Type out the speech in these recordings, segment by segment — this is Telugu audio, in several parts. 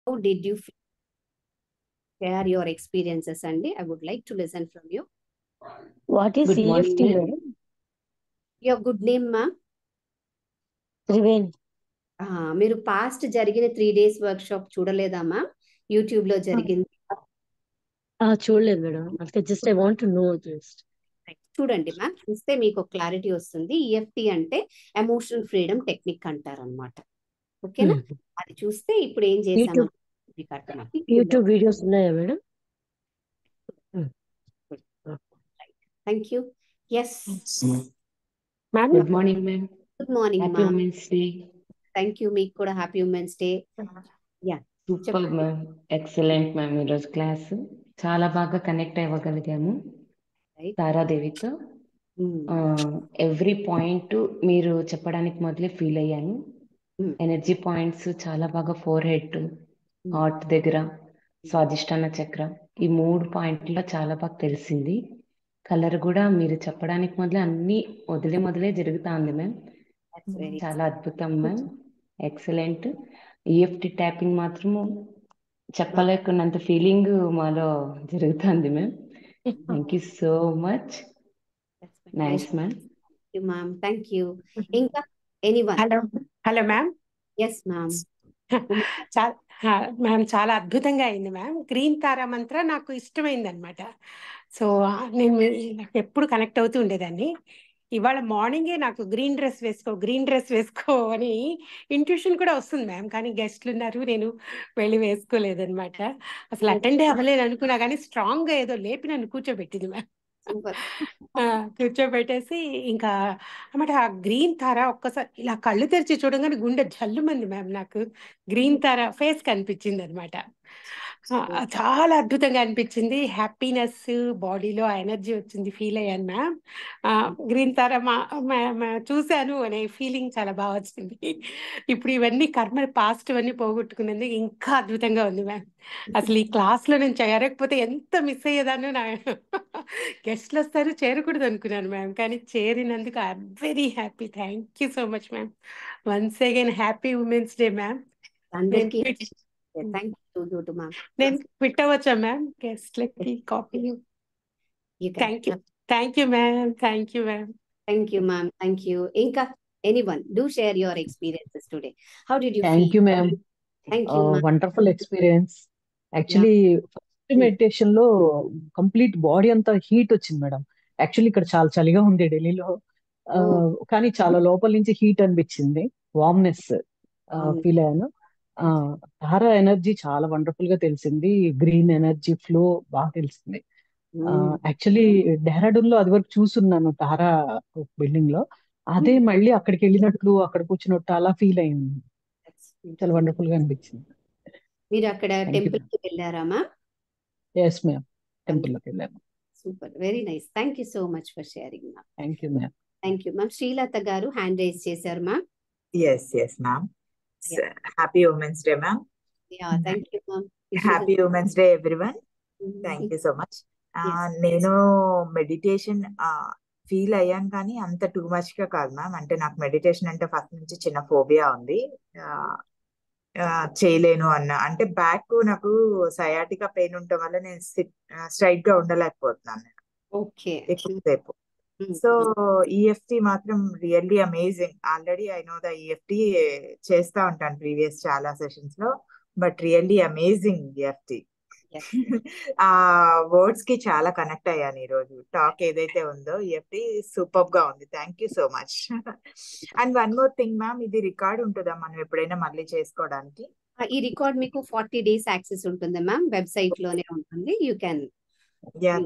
How did you share your experiences, Andy? I would like to listen from you. What is Good morning, EFT, ma'am. madam? Your good name, ma'am? Triveni. మీరు పాస్ట్ జరిగిన 3 days వర్క్షాప్ చూడలేదా మ్యామ్? యూట్యూబ్ లో జరిగింది. చూడలేదు మేడం. అంటే just I want to know just. చూడండి మ్యామ్, చూస్తే మీకు క్లారిటీ వస్తుంది. ఈఎఫ్టి అంటే ఎమోషనల్ ఫ్రీడమ్ టెక్నిక్ అంటారు అనమాట. ఓకేనా? అది చూస్తే ఇప్పుడు ఏం చేసాము యూట్యూబ్ వీడియోస్ ఉన్నాయా madam? Thank you. Yes ma'am, good morning ma'am. Good morning happy ma'am. Women's day. Thank you, మీకు కూడా happy women's day. Yeah, super ma'am, excellent ma'am. ఈరోజు క్లాస్ చాలా బాగా కనెక్ట్ అవ్వగలిగాము తారాదేవితో. ఎవ్రీ పాయింట్ మీరు చెప్పడానికి మొదలే ఫీల్ అయ్యాను. ఎనర్జీ పాయింట్స్ చాలా బాగా, ఫోర్ హెడ్, హార్ట్ దగ్గర, స్వాదిష్టాన చక్ర, ఈ 3 పాయింట్లో చాలా బాగా తెలిసింది. కలర్ కూడా మీరు చెప్పడానికి మొదలే అన్ని మొదలే జరుగుతా ఉంది మ్యామ్. చాలా అద్భుతం మ్యామ్, ఎక్సలెంట్. ఈఎఫ్టి ట్యాపింగ్ మాత్రము చెప్పలేకున్నంత ఫీలింగ్ మాలో జరుగుతుంది ma'am. Thank you so much. Nice ma'am. Ma'am, thank you. ఇంకా anyone? Hello ma'am. Yes ma'am. Ma'am, చాలా అద్భుతంగా అయింది మ్యామ్. గ్రీన్ తారా మంత్ర నాకు ఇష్టమైంది అనమాట. సో నేను నాకు ఎప్పుడు కనెక్ట్ అవుతూ ఉండేదాన్ని. ఇవాళ మార్నింగే నాకు గ్రీన్ డ్రెస్ వేసుకో అని ఇంట్యూషన్ కూడా వస్తుంది మ్యామ్. కానీ గెస్ట్లు ఉన్నారు, నేను వెళ్ళి వేసుకోలేదన్నమాట. అసలు అటెండే అవ్వలేదు అనుకున్నా, కానీ స్ట్రాంగ్ గా ఏదో లేపి నన్ను కూర్చోబెట్టింది మ్యామ్. కూర్చోబెట్టేసి ఇంకా అన్నమాట ఆ గ్రీన్ తార ఒక్కసారి ఇలా కళ్ళు తెరిచి చూడగానే గుండె జల్లుమంది మ్యామ్. నాకు గ్రీన్ తార ఫేస్ కనిపించింది అనమాట. చాలా అద్భుతంగా అనిపించింది. హ్యాపీనెస్, బాడీలో ఎనర్జీ వచ్చింది, ఫీల్ అయ్యాను మ్యామ్. గ్రీన్ తార చూశాను అనే ఫీలింగ్ చాలా బాగా వచ్చింది. ఇప్పుడు ఇవన్నీ కర్మ పాస్ట్ అన్నీ పోగొట్టుకునేందుకు ఇంకా అద్భుతంగా ఉంది మ్యామ్. అసలు ఈ క్లాస్లో నేను చేరకపోతే ఎంత మిస్ అయ్యేదాన్ని. నా గెస్ట్లు వస్తారు, చేరకూడదు అనుకున్నాను మ్యామ్, కానీ చేరినందుకు I'm very happy. Thank you so much ma'am. Once again happy women's day ma'am. నేను క్విట్ అవ్వచ్చా మ్యామ్ గెస్ట్లకి కాపీ? Thank you ma'am. Thank you ma'am. Thank you, ma'am. Thank you. Inka, anyone, do share your experiences today. How did you feel? Thank you, ma'am. Thank you, ma'am. Wonderful experience. Actually, first meditation లో కంప్లీట్ బాడీ అంతా హీట్ వచ్చింది మేడం. యాక్చువల్లీ ఇక్కడ చాలా చలిగా ఉంది ఢిల్లీలో, కానీ చాలా లోపల నుంచి హీట్ అనిపించింది, వార్మ్నెస్ ఫీల్ అయ్యాను. తారా ఎనర్జీ చాలా వండర్ఫుల్ గా తెలిసింది, గ్రీన్ ఎనర్జీ ఫ్లో బాగా తెలిసింది. యాక్చువల్లీ డెహ్రాడూన్ లో అది వరకు చూస్తున్నాను తారా బిల్డింగ్ లో, అదే మళ్ళీ అక్కడికి వెళ్ళినట్లు అక్కడ కూర్చున్నట్టు అలా ఫీల్ అయింది. చాలా వండర్ఫుల్ గా అనిపించింది. మీరు అక్కడ టెంపుల్ కి వెళ్ళారా మ్యామ్? ఎస్ మ్యామ్, టెంపుల్ లోకి వెళ్ళాను. Super, very nice. Thank you so much for sharing ma'am. Thank you ma'am. Thank you ma'am. Srilatha గారు హ్యాండ్ రైజ్ చేశారు ma'am. Yes ma'am. Happy women's day ma'am. Thank you ma'am. Happy women's day everyone. Thank you so much. నేను మెడిటేషన్ ఫీల్ అయ్యాను, కానీ అంత టూ మచ్ గా కాదు మ్యామ్. అంటే నాకు మెడిటేషన్ అంటే ఫస్ట్ నుంచి చిన్న ఫోబియా ఉంది, చేయలేను అన్న. అంటే బ్యాక్ నాకు సయాటికా పెయిన్ ఉండటం వల్ల నేను స్ట్రైట్ గా ఉండలేకపోతున్నాను ఎక్కువసేపు. సో ఈఎఫ్టి మాత్రం really amazing. Already I know the EFT, చేస్తా ఉంటాను ప్రీవియస్ చాలా సెషన్స్ లో, బట్ రియల్లీ అమేజింగ్ ఈఎఫ్టి. ఆ వర్డ్స్ కి చాలా కనెక్ట్ అయ్యాను ఈ రోజు. టాక్ ఏదైతే ఉందో ఈఎఫ్టి సూపర్ గా ఉంది. Thank you so much. And one more thing ma'am, ఇది రికార్డ్ ఉంటుందా మనం ఎప్పుడైనా మళ్ళీ చేసుకోవడానికి? ఈ రికార్డ్ మీకు 40 days యాక్సెస్ ఉంటుంది మ్యామ్, వెబ్సైట్ లోనే ఉంటుంది. You can.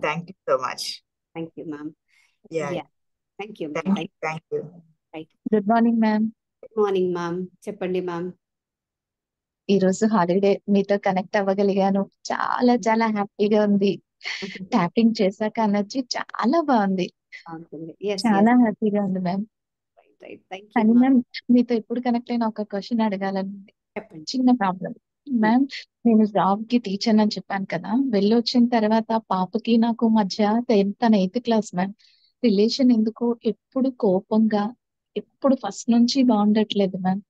Thank you so much. Thank you ma'am. Thank you. Thank you. Good morning ma'am. Good morning ma'am. చెప్పండి మ్యామ్. ఈ రోజు హాలిడే, మీతో కనెక్ట్ అవ్వగలిగాను, చాలా చాలా హ్యాపీగా ఉంది. ట్యాపింగ్ చేశాక ఎనర్జీ చాలా బాగుంది, చాలా హ్యాపీగా ఉంది మ్యామ్. కానీ మ్యామ్, మీతో ఎప్పుడు కనెక్ట్ అయినా ఒక క్వశ్చన్ అడగాలని చిన్న ప్రాబ్లం మ్యామ్. నేను జాబ్ కి టీచర్ అని చెప్పాను కదా, వెళ్ళొచ్చిన తర్వాత పాపకి నాకు మధ్య తన 8th క్లాస్ మ్యామ్, రిలేషన్ ఎందుకో ఎప్పుడు కోపంగా, ఎప్పుడు ఫస్ట్ నుంచి బాగుండట్లేదు మ్యామ్.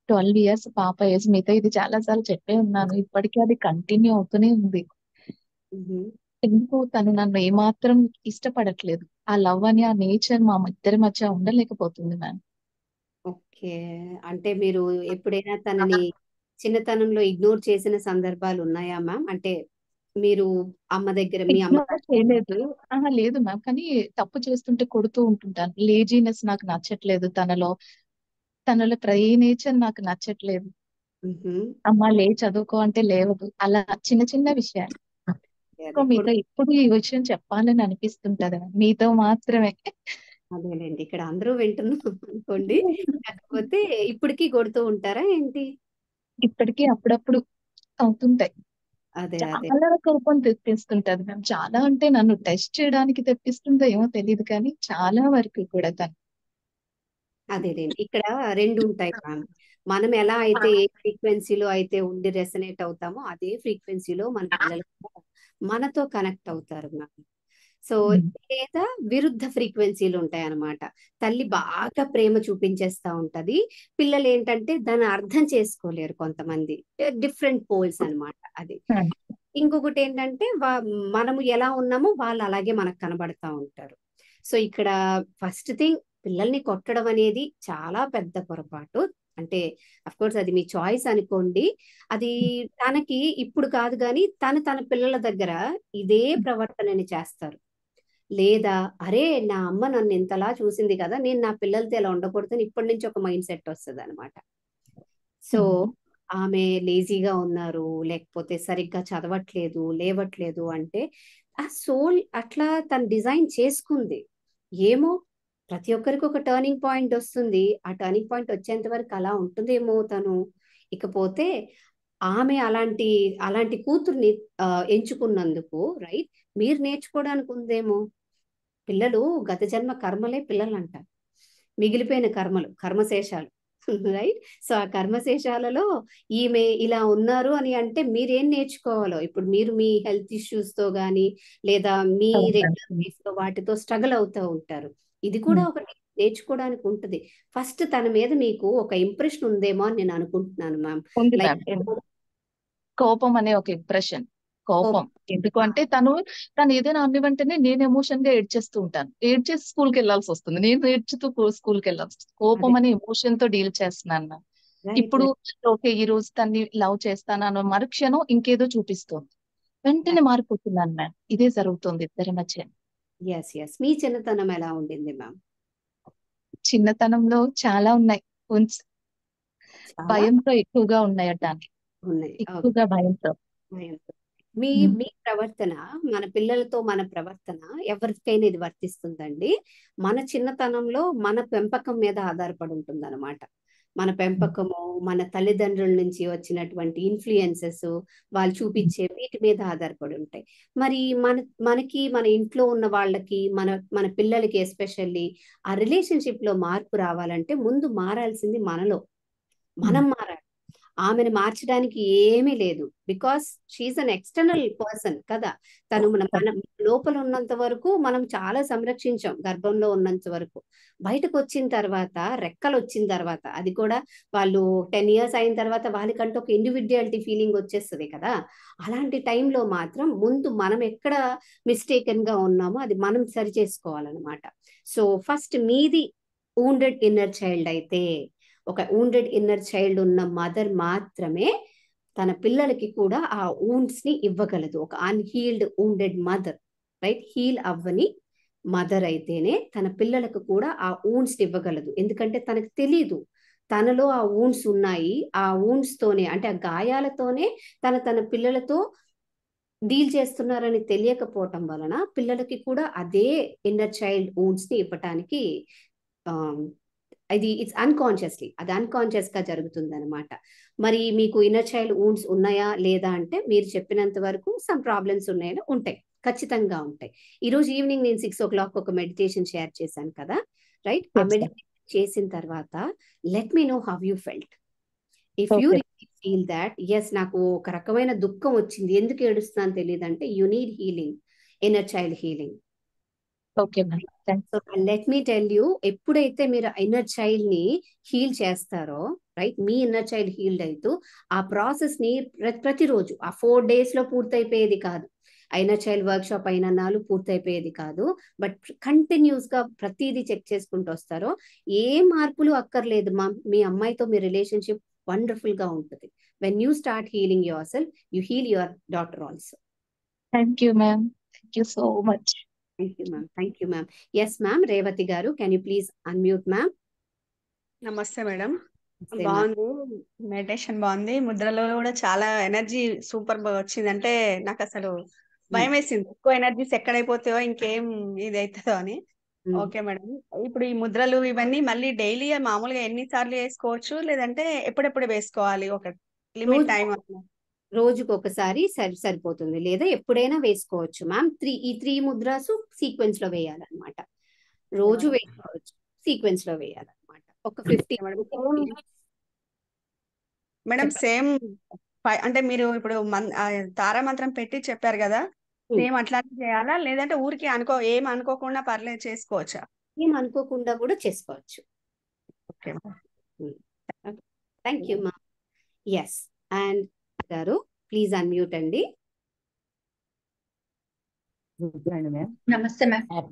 12 ఇయర్స్ పాప ఏజ్. మీతో ఇది చాలా సార్లు చెప్పే ఉన్నాను. ఇప్పటికీ అది కంటిన్యూ అవుతూనే ఉంది. ఎందుకు తను నన్ను ఏమాత్రం ఇష్టపడట్లేదు. ఆ లవ్ అని, ఆ నేచర్ మా ఇద్దరి మధ్య ఉండలేకపోతుంది మ్యామ్. ఓకే. అంటే మీరు ఎప్పుడైనా తనని చిన్నతనంలో ఇగ్నోర్ చేసిన సందర్భాలు ఉన్నాయా మ్యామ్? అంటే మీరు అమ్మ దగ్గర మీ ఇగ్నోర్ అమ్మగారి చేయలేదు. లేదు మ్యామ్. కానీ తప్పు చేస్తుంటే కొడుతూ ఉంటుంటాను. లేజీనెస్ నాకు నచ్చట్లేదు తనలో. తనలో ప్రతి నేచర్ నాకు నచ్చట్లేదు. అమ్మ లే చదువుకో అంటే లేవదు. అలా చిన్న చిన్న విషయాలు. సో మీతో ఎప్పుడు ఈ విషయం చెప్పాలని అనిపిస్తుంటది. మీతో మాత్రమే. అదేలేండి, ఇక్కడ అందరూ వింటున్నాం అనుకోండి. కాకపోతే ఇప్పటికీ కొడుతూ ఉంటారా ఏంటి? ఇప్పటికీ అప్పుడప్పుడు అవుతుంటాయి. అదే అదే చాలా కోపం తెప్పిస్తుంటది మ్యామ్. చాలా అంటే నన్ను టెస్ట్ చేయడానికి తెప్పిస్తుందో ఏమో తెలియదు కానీ చాలా వరకు కూడా తను. అదేలేండి, ఇక్కడ రెండు ఉంటాయి మ్యామ్. మనం ఎలా అయితే ఏ ఫ్రీక్వెన్సీలో అయితే ఉండి రెసనేట్ అవుతామో అదే ఫ్రీక్వెన్సీలో మన పిల్లలు కూడా మనతో కనెక్ట్ అవుతారు మ్యామ్. సో లేదా విరుద్ధ ఫ్రీక్వెన్సీలు ఉంటాయి అన్నమాట. తల్లి బాగా ప్రేమ చూపించేస్తా ఉంటది, పిల్లలు ఏంటంటే దాన్ని అర్థం చేసుకోలేరు. కొంతమంది డిఫరెంట్ పోల్స్ అన్నమాట. అది ఇంకొకటి ఏంటంటే మనము ఎలా ఉన్నామో వాళ్ళు అలాగే మనకు కనబడతా ఉంటారు. సో ఇక్కడ ఫస్ట్ థింగ్, పిల్లల్ని కొట్టడం అనేది చాలా పెద్ద పొరపాటు. అంటే అఫ్ కోర్స్ అది మీ చాయిస్ అనుకోండి. అది తనకి ఇప్పుడు కాదు కానీ తన పిల్లల దగ్గర ఇదే ప్రవర్తనని చేస్తారు. లేదా అరే నా అమ్మ నన్ను ఇంతలా చూసింది కదా, నేను నా పిల్లలతో ఎలా ఉండకూడదని ఇప్పటి నుంచి ఒక మైండ్ సెట్ వస్తుంది అనమాట. సో ఆమె లేజీగా ఉన్నారు, లేకపోతే సరిగ్గా చదవట్లేదు, లేవట్లేదు అంటే ఆ సోల్ అట్లా తను డిజైన్ చేసుకుంది. ఏమో ప్రతి ఒక్కరికి ఒక టర్నింగ్ పాయింట్ వస్తుంది. ఆ టర్నింగ్ పాయింట్ వచ్చేంత వరకు అలా ఉంటుందేమో తను. ఇకపోతే ఆమె అలాంటి అలాంటి కూతుర్ని ఎంచుకున్నందుకు రైట్, మీరు నేర్చుకోవడానికి ఉందేమో. పిల్లలు గత జన్మ కర్మలే పిల్లలు అంటారు, మిగిలిపోయిన కర్మలు కర్మశేషాలు రైట్. సో ఆ కర్మశేషాలలో ఈమె ఇలా ఉన్నారు అని అంటే మీరేం నేర్చుకోవాలో. ఇప్పుడు మీరు మీ హెల్త్ ఇష్యూస్ తో గానీ లేదా మీ రెగ్యులర్ లైఫ్ లో వాటితో స్ట్రగుల్ అవుతూ ఉంటారు. ఇది కూడా ఒకటి నేర్చుకోవడానికి ఉంటది. ఫస్ట్ తన మీద మీకు ఒక ఇంప్రెషన్ ఉందేమో అని నేను అనుకుంటున్నాను మ్యామ్. ఉంది లైక్ మ్యామ్. కోపం అనే ఒక ఇంప్రెషన్. కోపం ఎందుకు అంటే తను ఏదైనా అన్ని వెంటనే నేను ఎమోషన్ గా ఏడ్చేస్తూ ఉంటాను. ఏడ్చేసి స్కూల్కి వెళ్ళాల్సి వస్తుంది. నేను ఏడ్చుతూ స్కూల్కి వెళ్ళాల్సి వస్తుంది. కోపం అనే ఎమోషన్ తో డీల్ చేస్తున్నాను మ్యామ్. ఇప్పుడు ఓకే ఈ రోజు తన్ని లవ్ చేస్తాను అన్న మరుక్షణం ఇంకేదో చూపిస్తోంది. వెంటనే మారిపోతున్నాను మ్యామ్. ఇదే జరుగుతుంది ఇద్దరి మధ్య. ఎస్ ఎస్ మీ చిన్నతనం ఎలా ఉండింది మ్యామ్? చిన్నతనంలో చాలా ఉన్నాయి. భయంతో ఎక్కువగా ఉన్నాయటానికి. ఎక్కువగా భయంతో. మీ ప్రవర్తన, మన పిల్లలతో మన ప్రవర్తన ఎవరికైనా ఇది వర్తిస్తుందండి. మన చిన్నతనంలో మన పెంపకం మీద ఆధారపడి ఉంటుంది అనమాట. మన పెంపకము, మన తల్లిదండ్రుల నుంచి వచ్చినటువంటి ఇన్ఫ్లుయెన్సెస్, వాళ్ళు చూపించే వీటి మీద ఆధారపడి ఉంటాయి. మరి మనకి మన ఇంట్లో ఉన్న వాళ్ళకి మన పిల్లలకి ఎస్పెషల్లీ ఆ రిలేషన్షిప్ లో మార్పు రావాలంటే ముందు మారాల్సింది మనలో. మనం మారాలి. ఆమెను మార్చడానికి ఏమీ లేదు. Because she an external person కదా. తను మన లోపల ఉన్నంత వరకు మనం చాలా సంరక్షించాం, గర్భంలో ఉన్నంత వరకు. బయటకు వచ్చిన తర్వాత, రెక్కలు వచ్చిన తర్వాత, అది కూడా వాళ్ళు 10 years అయిన తర్వాత వాళ్ళకంటూ ఒక ఇండివిడ్యువాలిటీ ఫీలింగ్ వచ్చేస్తుంది కదా. అలాంటి టైంలో మాత్రం ముందు మనం ఎక్కడ మిస్టేకన్ గా ఉన్నామో అది మనం సరి చేసుకోవాలన్నమాట. సో ఫస్ట్ మీది wounded ఇన్నర్ చైల్డ్ అయితే, ఒక wounded ఇన్నర్ చైల్డ్ ఉన్న మదర్ మాత్రమే తన పిల్లలకి కూడా ఆ wounds ని ఇవ్వగలదు. ఒక unhealed wounded mother right, heal అవ్వని మదర్ అయితేనే తన పిల్లలకు కూడా ఆ wounds ని ఇవ్వగలదు. ఎందుకంటే తనకు తెలీదు తనలో ఆ wounds ఉన్నాయి. ఆ wounds తోనే అంటే ఆ గాయాలతోనే తన పిల్లలతో డీల్ చేస్తున్నారని తెలియకపోవటం వలన పిల్లలకి కూడా అదే ఇన్నర్ చైల్డ్ wounds ని ఇవ్వటానికి ఇది ఇట్స్ అన్కాన్షియస్లీ, అది అన్కాన్షియస్ గా జరుగుతుంది అనమాట. మరి మీకు ఇన్నర్ చైల్డ్ wounds ఉన్నాయా లేదా అంటే మీరు చెప్పినంత వరకు సమ్ ప్రాబ్లమ్స్ ఉన్నాయని ఉంటాయి, ఖచ్చితంగా ఉంటాయి. ఈ రోజు ఈవినింగ్ నేను 6 o'clock ఒక మెడిటేషన్ షేర్ చేశాను కదా రైట్. ఆ మెడిటేషన్ చేసిన తర్వాత let me know how you felt. If you feel that yes నాకు ఒక రకమైన దుఃఖం వచ్చింది, ఎందుకు ఏడుస్తున్నాను తెలియదు అంటే you need healing, inner child healing. So let me tell you, ఎప్పుడైతే మీరు ఇన్నర్ చైల్డ్ ని హీల్ చేస్తారో రైట్. మీ ఇన్నర్ చైల్డ్ హీల్డ్ అవుతూ ఆ ప్రాసెస్ ని ప్రతిరోజు ఆ 4 days లో పూర్తయిపోయేది కాదు. ఇన్నర్ చైల్డ్ వర్క్ షాప్ అయిన నాలు పూర్తయిపోయేది కాదు. బట్ కంటిన్యూస్ గా ప్రతిదీ చెక్ చేసుకుంటూ వస్తారో ఏ మార్పులు అక్కర్లేదు మా మీ అమ్మాయితో మీ రిలేషన్షిప్ వండర్ఫుల్ గా ఉంటుంది. When you start healing yourself, you heal your daughter also. Thank you ma'am, thank you so much. Thank you ma'am, thank you ma'am. Yes ma'am, Revathi garu, can you please unmute ma'am? నమస్తే మేడం. బాగుంది, మెడిటేషన్ బాగుంది. ముద్రలో కూడా చాలా ఎనర్జీ సూపర్ వచ్చింది. అంటే నాకు అసలు భయం వేసింది, ఎక్కువ ఎనర్జీస్ ఎక్కడైపోతాయో ఇంకేం ఇది అవుతుందో అని. ఓకే మేడం, ఇప్పుడు ఈ ముద్రలు ఇవన్నీ మళ్ళీ డైలీ మామూలుగా ఎన్నిసార్లు వేసుకోవచ్చు, లేదంటే ఎప్పుడెప్పుడు వేసుకోవాలి? ఒక లిమిట్ టైం? రోజుకు ఒకసారి సరిపోతుంది, లేదా ఎప్పుడైనా వేసుకోవచ్చు మ్యామ్. ఈ 3 ముద్రాస్ సీక్వెన్స్ లో వేయాలన్నమాట. రోజు వేసుకోవచ్చు, సీక్వెన్స్ లో వేయాలన్నమాట. ఒక 50 మేడం సేమ్ అంటే మీరు ఇప్పుడు తారా మంత్రం పెట్టి చెప్పారు కదా, సేమ్ అట్లానే చేయాలా, లేదంటే ఊరికి ఏం అనుకోకుండా పర్లేదు చేసుకోవచ్చా? ఏం అనుకోకుండా కూడా చేసుకోవచ్చు. Okay, thank you ma'am. Yes, and గారు ప్లీజ్ అన్మ్యూట్ అండి. నమస్తే మ్యామ్.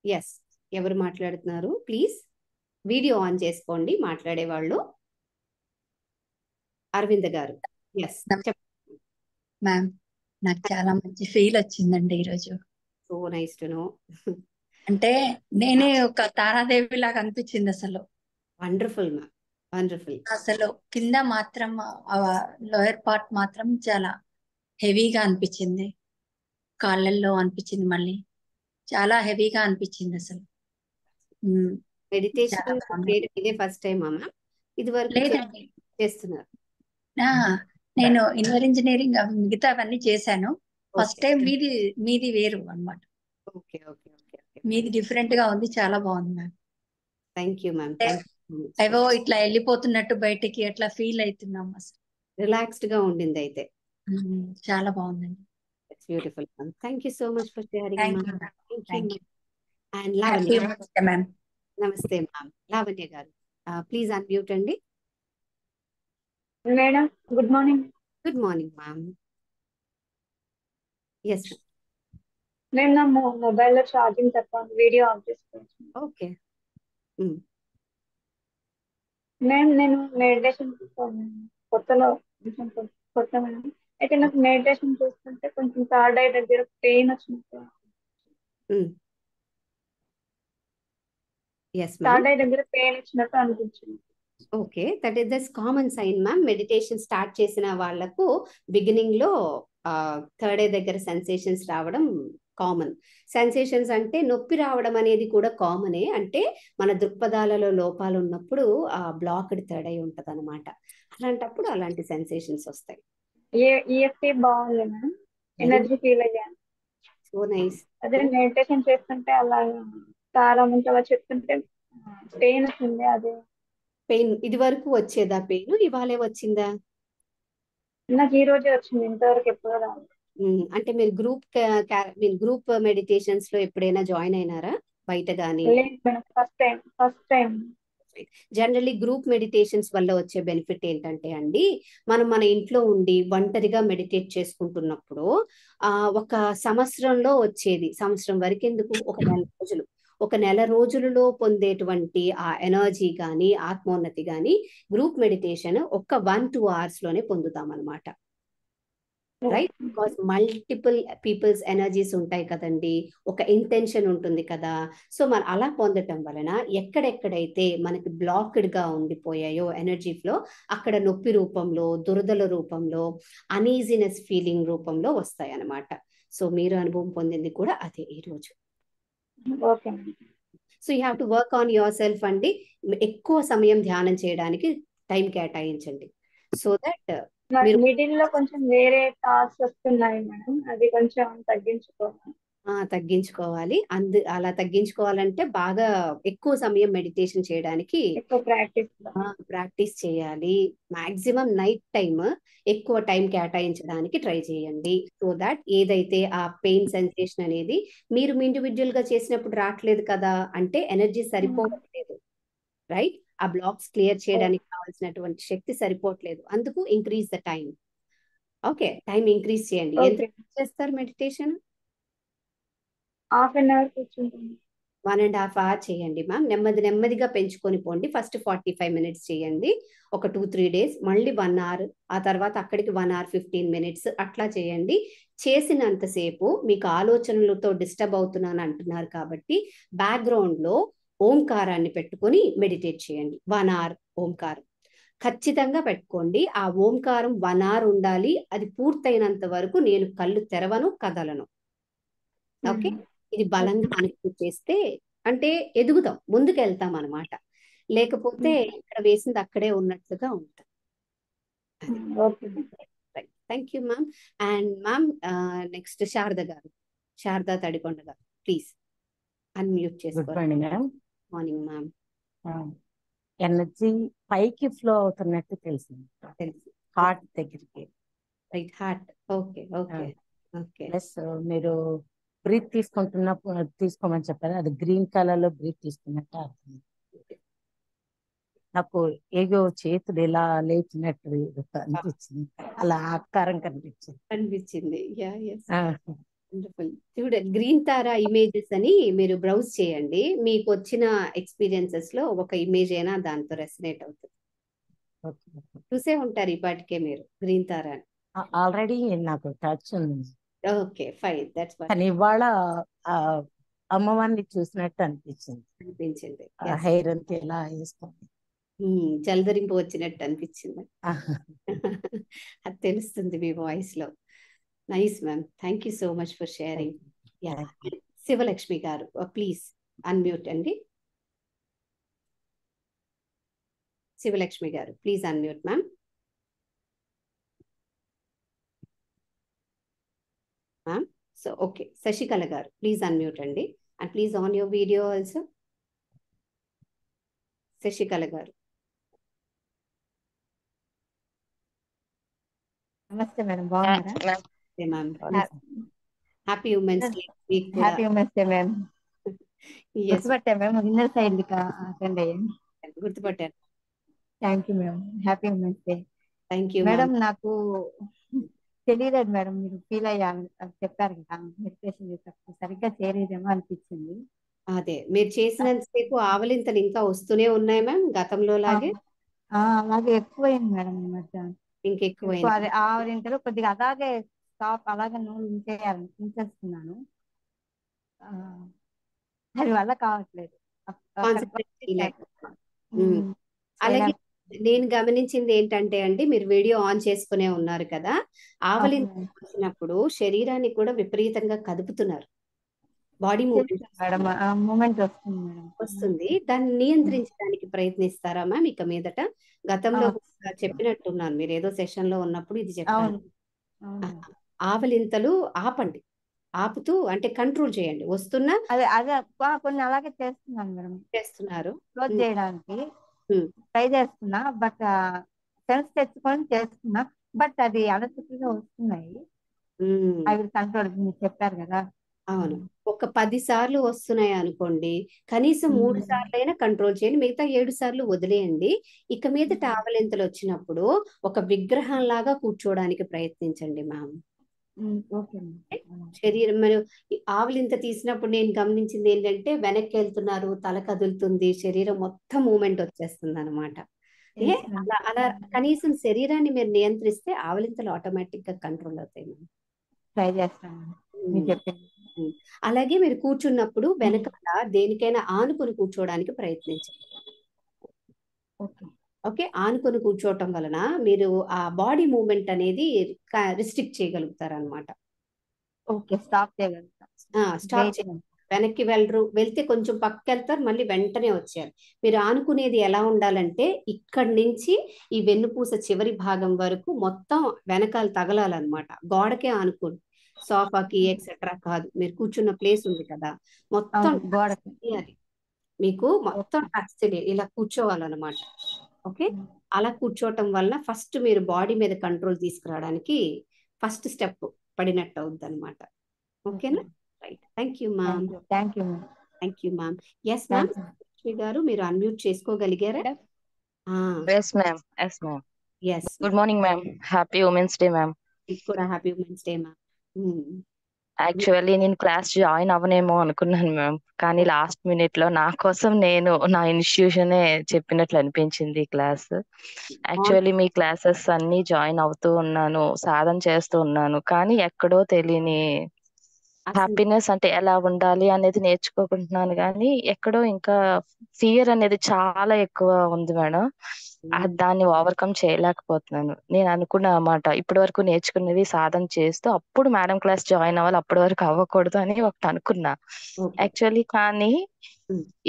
ఎస్, ఎవరు మాట్లాడుతున్నారు? ప్లీజ్ వీడియో ఆన్ చేసుకోండి మాట్లాడేవాళ్ళు. అరవింద్ గారు. ఎస్ మ్యామ్, నాకు చాలా మంచి ఫీల్ వచ్చిందండి ఈరోజు. So nice to know. అంటే నేనే ఒక తారాదేవి లాగా అనిపించింది అసలు. Wonderful ma'am, wonderful. అసలు కింద మాత్రం లోయర్ పార్ట్ మాత్రం చాలా హెవీగా అనిపించింది, కాళ్ళల్లో అనిపించింది, మళ్ళీ చాలా హెవీగా అనిపించింది అసలు. మెడిటేషన్ ఇదే ఫస్ట్ టైం మ్యామ్? ఇది వరకు చేస్తున్నారు? నేను ఇన్వర్ ఇంజనీరింగ్ మిగతా అవన్నీ చేశాను. ఫస్ట్ టైం మీది వేరు అన్నమాట. ఓకే ఓకే ఓకే, మీది డిఫరెంట్ గా ఉంది, చాలా బాగుంది మ్యామ్. Thank you ma'am. ఏవో ఇట్లా వెళ్ళిపోతున్నట్టు బయటికి ఎట్లా ఫీల్ అవుతున్నాం అసలు. రిలాక్స్డ్ గా ఉండింది అయితే. చాలా బాగుందండి. Beautiful ma'am. Thank you so much for sharing. Thank you. And Lavanya. Ma'am నమస్తే మ్యామ్. లావణ్య గారు ప్లీజ్ అన్మ్యూట్ అండి. Madam good morning. Good morning ma'am. Yes నేను నా మొబైల్లో ఛార్జింగ్ తక్కువ, వీడియో ఆఫ్ చేసుకోవచ్చు. ఓకే. నేను మెడిటేషన్ కొత్తలో కొత్త మేడం. అయితే నాకు మెడిటేషన్ చూస్తుంటే కొంచెం థర్డ్ ఐ దగ్గర పెయిన్ వచ్చినట్టు, థర్డ్ ఐ దగ్గర పెయిన్ వచ్చినట్టు అనిపించింది. Okay, that is this common sign ma'am. Meditation start చేసిన వాళ్ళకు బిగినింగ్ లో థర్డ్ ఐ దగ్గర సెన్సేషన్స్ రావడం కామన్. సెన్సేషన్స్ అంటే నొప్పి రావడం అనేది కూడా కామనే. అంటే మన దృక్పథాలలో లోపాలు ఉన్నప్పుడు ఆ బ్లాక్డ్ థర్డ్ ఐ ఉంటది అనమాట. అలాంటప్పుడు అలాంటి సెన్సేషన్స్ వస్తాయి. ఈఎఫ్టీ బాగుంది మ్యామ్, ఎనర్జీ ఫీల్ అయ్యాను. So nice. అదే మెడిటేషన్ చేస్తుంటే అలా తారామంతలా చెప్తుంటే పెయిన్ వచ్చింది. అదే పెయిన్ ఇది వరకు వచ్చేదా? పెయిన్ ఇవాళే వచ్చిందా? నాకు ఈ రోజే వచ్చింది, ఇంతవరకు ఎప్పుడు రాదు. అంటే మీరు గ్రూప్ మెడిటేషన్స్ లో ఎప్పుడైనా జాయిన్ అయినారా బయట గానీ? First time. Generally group meditations వల్ల వచ్చే బెనిఫిట్ ఏంటంటే అండి, మనం మన ఇంట్లో ఉండి ఒంటరిగా మెడిటేట్ చేసుకుంటున్నప్పుడు ఒక సంవత్సరంలో వచ్చేది, సంవత్సరం వరకు ఎందుకు, ఒక నెల రోజులలో పొందేటువంటి ఆ ఎనర్జీ కానీ ఆత్మోన్నతి కానీ గ్రూప్ మెడిటేషన్ ఒక్క 1-2 hours లోనే పొందుతాం అనమాట. Right? Because multiple peoples energies ఉంటాయి కదండి, ఒక ఇంటెన్షన్ ఉంటుంది కదా. సో మనం అలా పొందటం వలన ఎక్కడెక్కడైతే మనకి బ్లాక్డ్ గా ఉండిపోయాయో ఎనర్జీ ఫ్లో, అక్కడ నొప్పి రూపంలో, దురదల రూపంలో, అనీజినెస్ ఫీలింగ్ రూపంలో వస్తాయి అన్నమాట. సో మీరు అనుభవం పొందింది కూడా అదే ఈ రోజు. So you have to work on your self అండి. ఎక్కువ సమయం ధ్యానం చేయడానికి టైం కేటాయించండి. సో దట్ మిడిల్ లో కొంచెం వేరే థాట్స్ వస్తున్నాయి మేడం, అది కొంచెం తగ్గించుకోవాలి. అలా తగ్గించుకోవాలంటే బాగా ఎక్కువ సమయం మెడిటేషన్ చేయడానికి ప్రాక్టీస్ చేయాలి. మాక్సిమం నైట్ టైం ఎక్కువ టైం కేటాయించడానికి ట్రై చేయండి. సో దాట్ ఏదైతే ఆ పెయిన్ సెన్సేషన్ అనేది మీరు ఇండివిజువల్ గా చేసినప్పుడు రావట్లేదు కదా, అంటే ఎనర్జీ సరిపోవట్లేదు. రైట్? ఆ బ్లాక్స్ క్లియర్ చేయడానికి కావాల్సినటువంటి శక్తి సరిపోవట్లేదు, అందుకు increase the time. Okay, time increase చేయండి. ఎంత చేస్తారు మెడిటేషన్? హాఫ్ అన్ అవర్ కూర్చుంటాను. 1.5 hours చేయండి మ్యామ్. నెమ్మదిగా పెంచుకొని పోండి. ఫస్ట్ 45 minutes చేయండి, ఒక 2-3 days, మళ్ళీ 1 hour, ఆ తర్వాత అక్కడికి 1 hour 15 minutes అట్లా చేయండి. చేసినంతసేపు మీకు ఆలోచనలతో డిస్టర్బ్ అవుతున్నాను అంటున్నారు కాబట్టి బ్యాక్గ్రౌండ్ లో ఓంకారాన్ని పెట్టుకొని మెడిటేట్ చేయండి. 1 hour ఓంకారం ఖచ్చితంగా పెట్టుకోండి. ఆ ఓంకారం 1 hour ఉండాలి. అది పూర్తయినంత వరకు నేను కళ్ళు తెరవను, కదలను. ఓకే, ఇది బలంగా అనుభూతి చేస్తే అంటే ఎదుగుతాం, ముందుకు వెళ్తాం అనమాట. లేకపోతే ఇక్కడ వేసింది అక్కడే ఉన్నట్లుగా ఉంటుంది. Thank you ma'am. And ma'am next Sharada గారు, శారదా తడికొండ గారు, ప్లీజ్ అన్మ్యూట్ గుడ్ చేసుకోండి. Morning ma'am. Morning ma'am. Energy పైకి ఫ్లో అవుతున్నట్టు తెలిసింది, తెలుసు. హార్ట్ దగ్గరికి. Right, heart. Okay okay okay. Plus మీరు బ్రీత్ తీసుకుంటున్నప్పుడు తీసుకోమని చెప్పారు, అది గ్రీన్ కలర్ లో బ్రీత్ తీసుకున్నట్టు అర్థం. నాకు ఏదో చేతులు ఇలా లేచినట్టు అనిపించింది, అలా ఆకారం అనిపించింది. Yeah, yes, wonderful. చూడండి, గ్రీన్ తారా ఇమేజెస్ అని మీరు బ్రౌజ్ చేయండి. మీకు వచ్చిన ఎక్స్పీరియన్సెస్ లో ఒక ఇమేజ్ అయినా దాంతో రెసనేట్ అవుతుంది. చూసే ఉంటారు ఇప్పటికే మీరు గ్రీన్ తారా. ఆల్రెడీ నాకు టచ్ ఉంది. ఓకే, ఫైన్, దట్స్ కానీ ఇవాళ అమ్మవారిని చూసినట్టు అనిపించింది. హెయిర్ అంతా ఎలా వేసుకోండి, జలదరింపు వచ్చినట్టు అనిపించింది. అది తెలుస్తుంది మీ వాయిస్ లో. Nice ma'am, thank you so much for sharing. Yeah, Sivalakshmi garu please unmute అండి. Sivalakshmi garu please unmute ma'am. Ma'am, so okay, Sasikala garu please unmute అండి, and please on your video also. Sasikala garu. నమస్తే మేడం, బాగున్నారా? Ma'am, happy women's day week కూడా. Happy women's day ma'am. గుర్తుపట్టా మ్యామ్, విన్నర్ సైడ్ అటెండ్ అయ్యాను. గుర్తుపట్టాను. Thank you madam, happy women's day. Thank you madam. నాకు తెలియలేదు మేడం, మీరు ఫీల్ అయ్యాను చెప్పారు కదా, మెడిటేషన్ చేసేటప్పుడు సరిగ్గా చేయలేదేమో అనిపించింది. అదే, మీరు చేసినంతసేపు ఆవలింతలు ఇంకా వస్తూనే ఉన్నాయి మ్యామ్, గతంలో లాగే. అలాగే ఎక్కువైంది మేడం ఈ మధ్య. ఇంకెక్కువైంది. అదే ఆవలింతలు కొద్దిగా అలాగే స్టాప్, అలాగే నూనె ఉంచేస్తున్నాను. అది వల్ల కావట్లేదు. అలాగే నేను గమనించింది ఏంటంటే అండి, మీరు వీడియో ఆన్ చేసుకునే ఉన్నారు కదా, ఆవలింత వచ్చినప్పుడు శరీరాన్ని కూడా విపరీతంగా కదుపుతున్నారు. బాడీ మూమెంట్ వస్తుంది. దాన్ని నియంత్రించడానికి ప్రయత్నిస్తారా మ్యామ్ ఇక మీదట? గతంలో చెప్పినట్టున్నాను, మీరు ఏదో సెషన్ లో ఉన్నప్పుడు ఇది చెప్పాను. ఆవలింతలు ఆపండి, ఆపుతూ అంటే కంట్రోల్ చేయండి. వస్తున్నా అదే కొన్ని అలాగే చేస్తున్నాను మేడం, చేస్తున్నారు. క్లోజ్ చేయడానికి ట్రై చేస్తున్నా, బట్ సెన్స్ తెచ్చుకొని చేస్తున్నా, బట్ అది అలసటగా వస్తున్నాయి. అవి కంట్రోల్ మీరు చెప్పారు కదా. అవును, ఒక 10 సార్లు వస్తున్నాయి అనుకోండి, కనీసం 3 సార్లు అయినా కంట్రోల్ చేయండి, మిగతా 7 సార్లు వదిలేయండి. ఇక మీదట ఆవలింతలు వచ్చినప్పుడు ఒక విగ్రహం లాగా కూర్చోడానికి ప్రయత్నించండి మ్యామ్. శరీరం మరి ఆవలింత తీసినప్పుడు నేను గమనించింది ఏంటంటే, వెనక్కి వెళ్తున్నారు, తల కదులుతుంది, శరీరం మొత్తం మూమెంట్ వచ్చేస్తుంది అనమాట. అలా కనీసం శరీరాన్ని మీరు నియంత్రిస్తే ఆవలింతలు ఆటోమేటిక్ గా కంట్రోల్ అవుతాయి మ్యామ్. ట్రై చేస్తాను. అలాగే మీరు కూర్చున్నప్పుడు వెనకాల దేనికైనా ఆనుకొని కూర్చోవడానికి ప్రయత్నించండి. ఓకే, ఆనుకొని కూర్చోవటం వలన మీరు ఆ బాడీ మూవ్మెంట్ అనేది రిస్ట్రిక్ట్ చేయగలుగుతారు అనమాట. స్టాప్ వెనక్కి వెళ్తే కొంచెం పక్కకి వెళ్తారు, మళ్ళీ వెంటనే వచ్చారు. మీరు ఆనుకునేది ఎలా ఉండాలంటే, ఇక్కడి నుంచి ఈ వెన్నుపూస చివరి భాగం వరకు మొత్తం వెనకాల తగలాలన్నమాట. గోడకే ఆనుకోండి, సోఫాకి ఎక్సెట్రా కాదు. మీరు కూర్చున్న ప్లేస్ ఉంది కదా, మొత్తం మీకు మొత్తం టచ్ ఇలా కూర్చోవాలన్నమాట. ఓకే, అలా కూర్చోవటం వల్ల ఫస్ట్ మీరు బాడీ మీద కంట్రోల్ తీసుకురావడానికి ఫస్ట్ స్టెప్ పడినట్టు అవుద్ది అనమాట. ఓకేనా? Right, thank you ma'am. Thank you ma'am. Yes ma'am, Lakshmi garu మీరు అన్మ్యూట్ చేసుకోగలిగారా? Yes ma'am. Yes ma'am. Yes good morning ma'am. Happy women's day ma'am. మీకు కూడా happy women's day ma'am. Actually నేను క్లాస్ జాయిన్ అవ్వనేమో అనుకున్నాను మ్యామ్, కానీ లాస్ట్ మినిట్ లో నా కోసం నేను నా ఇన్స్టిట్యూషనే చెప్పినట్లు అనిపించింది ఈ క్లాస్. యాక్చువల్లీ మీ క్లాసెస్ అన్ని జాయిన్ అవుతూ ఉన్నాను, సాధన చేస్తూ ఉన్నాను, కానీ ఎక్కడో తెలియని హ్యాపీనెస్ అంటే ఎలా ఉండాలి అనేది నేర్చుకోకుంటున్నాను, కానీ ఎక్కడో ఇంకా ఫియర్ అనేది చాలా ఎక్కువ ఉంది మేడం. దాన్ని ఓవర్కమ్ చేయలేకపోతున్నాను. నేను అనుకున్నా అన్నమాట, ఇప్పటి వరకు నేర్చుకునేది సాధన చేస్తూ అప్పుడు మేడం క్లాస్ జాయిన్ అవ్వాలి, అప్పటి వరకు అవ్వకూడదు అని ఒకటి అనుకున్నా యాక్చువల్లీ. కానీ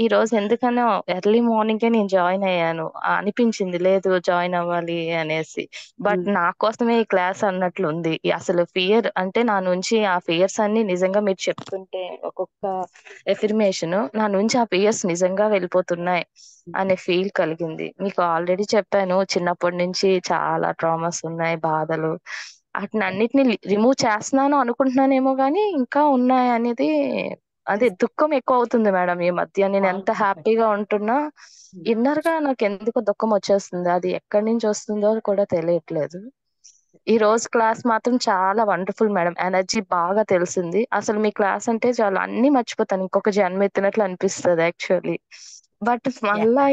ఈ రోజు ఎందుకనో ఎర్లీ మార్నింగే నేను జాయిన్ అయ్యాను, అనిపించింది లేదు జాయిన్ అవ్వాలి అనేసి. బట్ నా కోసమే ఈ క్లాస్ అన్నట్లు ఉంది. అసలు ఫియర్ అంటే నా నుంచి ఆ ఫియర్స్ అన్ని నిజంగా మీరు చెప్తుంటే ఒక్కొక్క ఎఫర్మేషన్ నా నుంచి ఆ ఫియర్స్ నిజంగా వెళ్ళిపోతున్నాయి అనే ఫీల్ కలిగింది. మీకు ఆల్రెడీ చెప్పాను, చిన్నప్పటి నుంచి చాలా ట్రామాస్ ఉన్నాయి, బాధలు, వాటిని అన్నిటిని రిమూవ్ చేస్తున్నాను అనుకుంటున్నానేమో కానీ ఇంకా ఉన్నాయి అనేది. అదే దుఃఖం ఎక్కువ అవుతుంది మేడం ఈ మధ్య. నేను ఎంత హ్యాపీగా ఉంటున్నా ఇన్నర్ గా నాకు ఎందుకు దుఃఖం వచ్చేస్తుంది, అది ఎక్కడి నుంచి వస్తుందో కూడా తెలియట్లేదు. ఈ రోజు క్లాస్ మాత్రం చాలా వండర్ఫుల్ మేడం, ఎనర్జీ బాగా తెలిసింది. అసలు మీ క్లాస్ అంటే చాలా అన్ని మర్చిపోతాను, ఇంకొక జన్మ ఎత్తినట్లు అనిపిస్తుంది యాక్చువల్లీ. బట్ మళ్ళా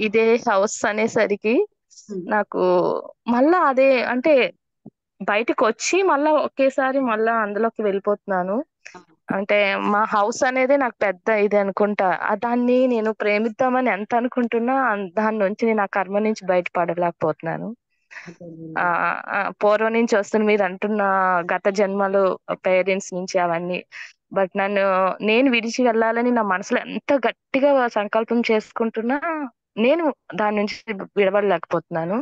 ఇదే హౌస్ అనేసరికి నాకు మళ్ళా అదే అంటే బయటకు వచ్చి మళ్ళా ఒకేసారి మళ్ళా అందులోకి వెళ్ళిపోతున్నాను. అంటే మా హౌస్ అనేది నాకు పెద్ద ఇది అనుకుంటా, దాన్ని నేను ప్రేమిద్దామని ఎంత అనుకుంటున్నా దాని నుంచి నేను ఆ కర్మ నుంచి బయటపడలేకపోతున్నాను. పూర్వం నుంచి వస్తుంది మీరు అంటున్న గత జన్మలు పేరెంట్స్ నుంచి అవన్నీ. బట్ నేను విడిచి వెళ్ళాలని నా మనసులో ఎంత గట్టిగా సంకల్పం చేసుకుంటున్నా నేను దాని నుంచి విడవడలేకపోతున్నాను.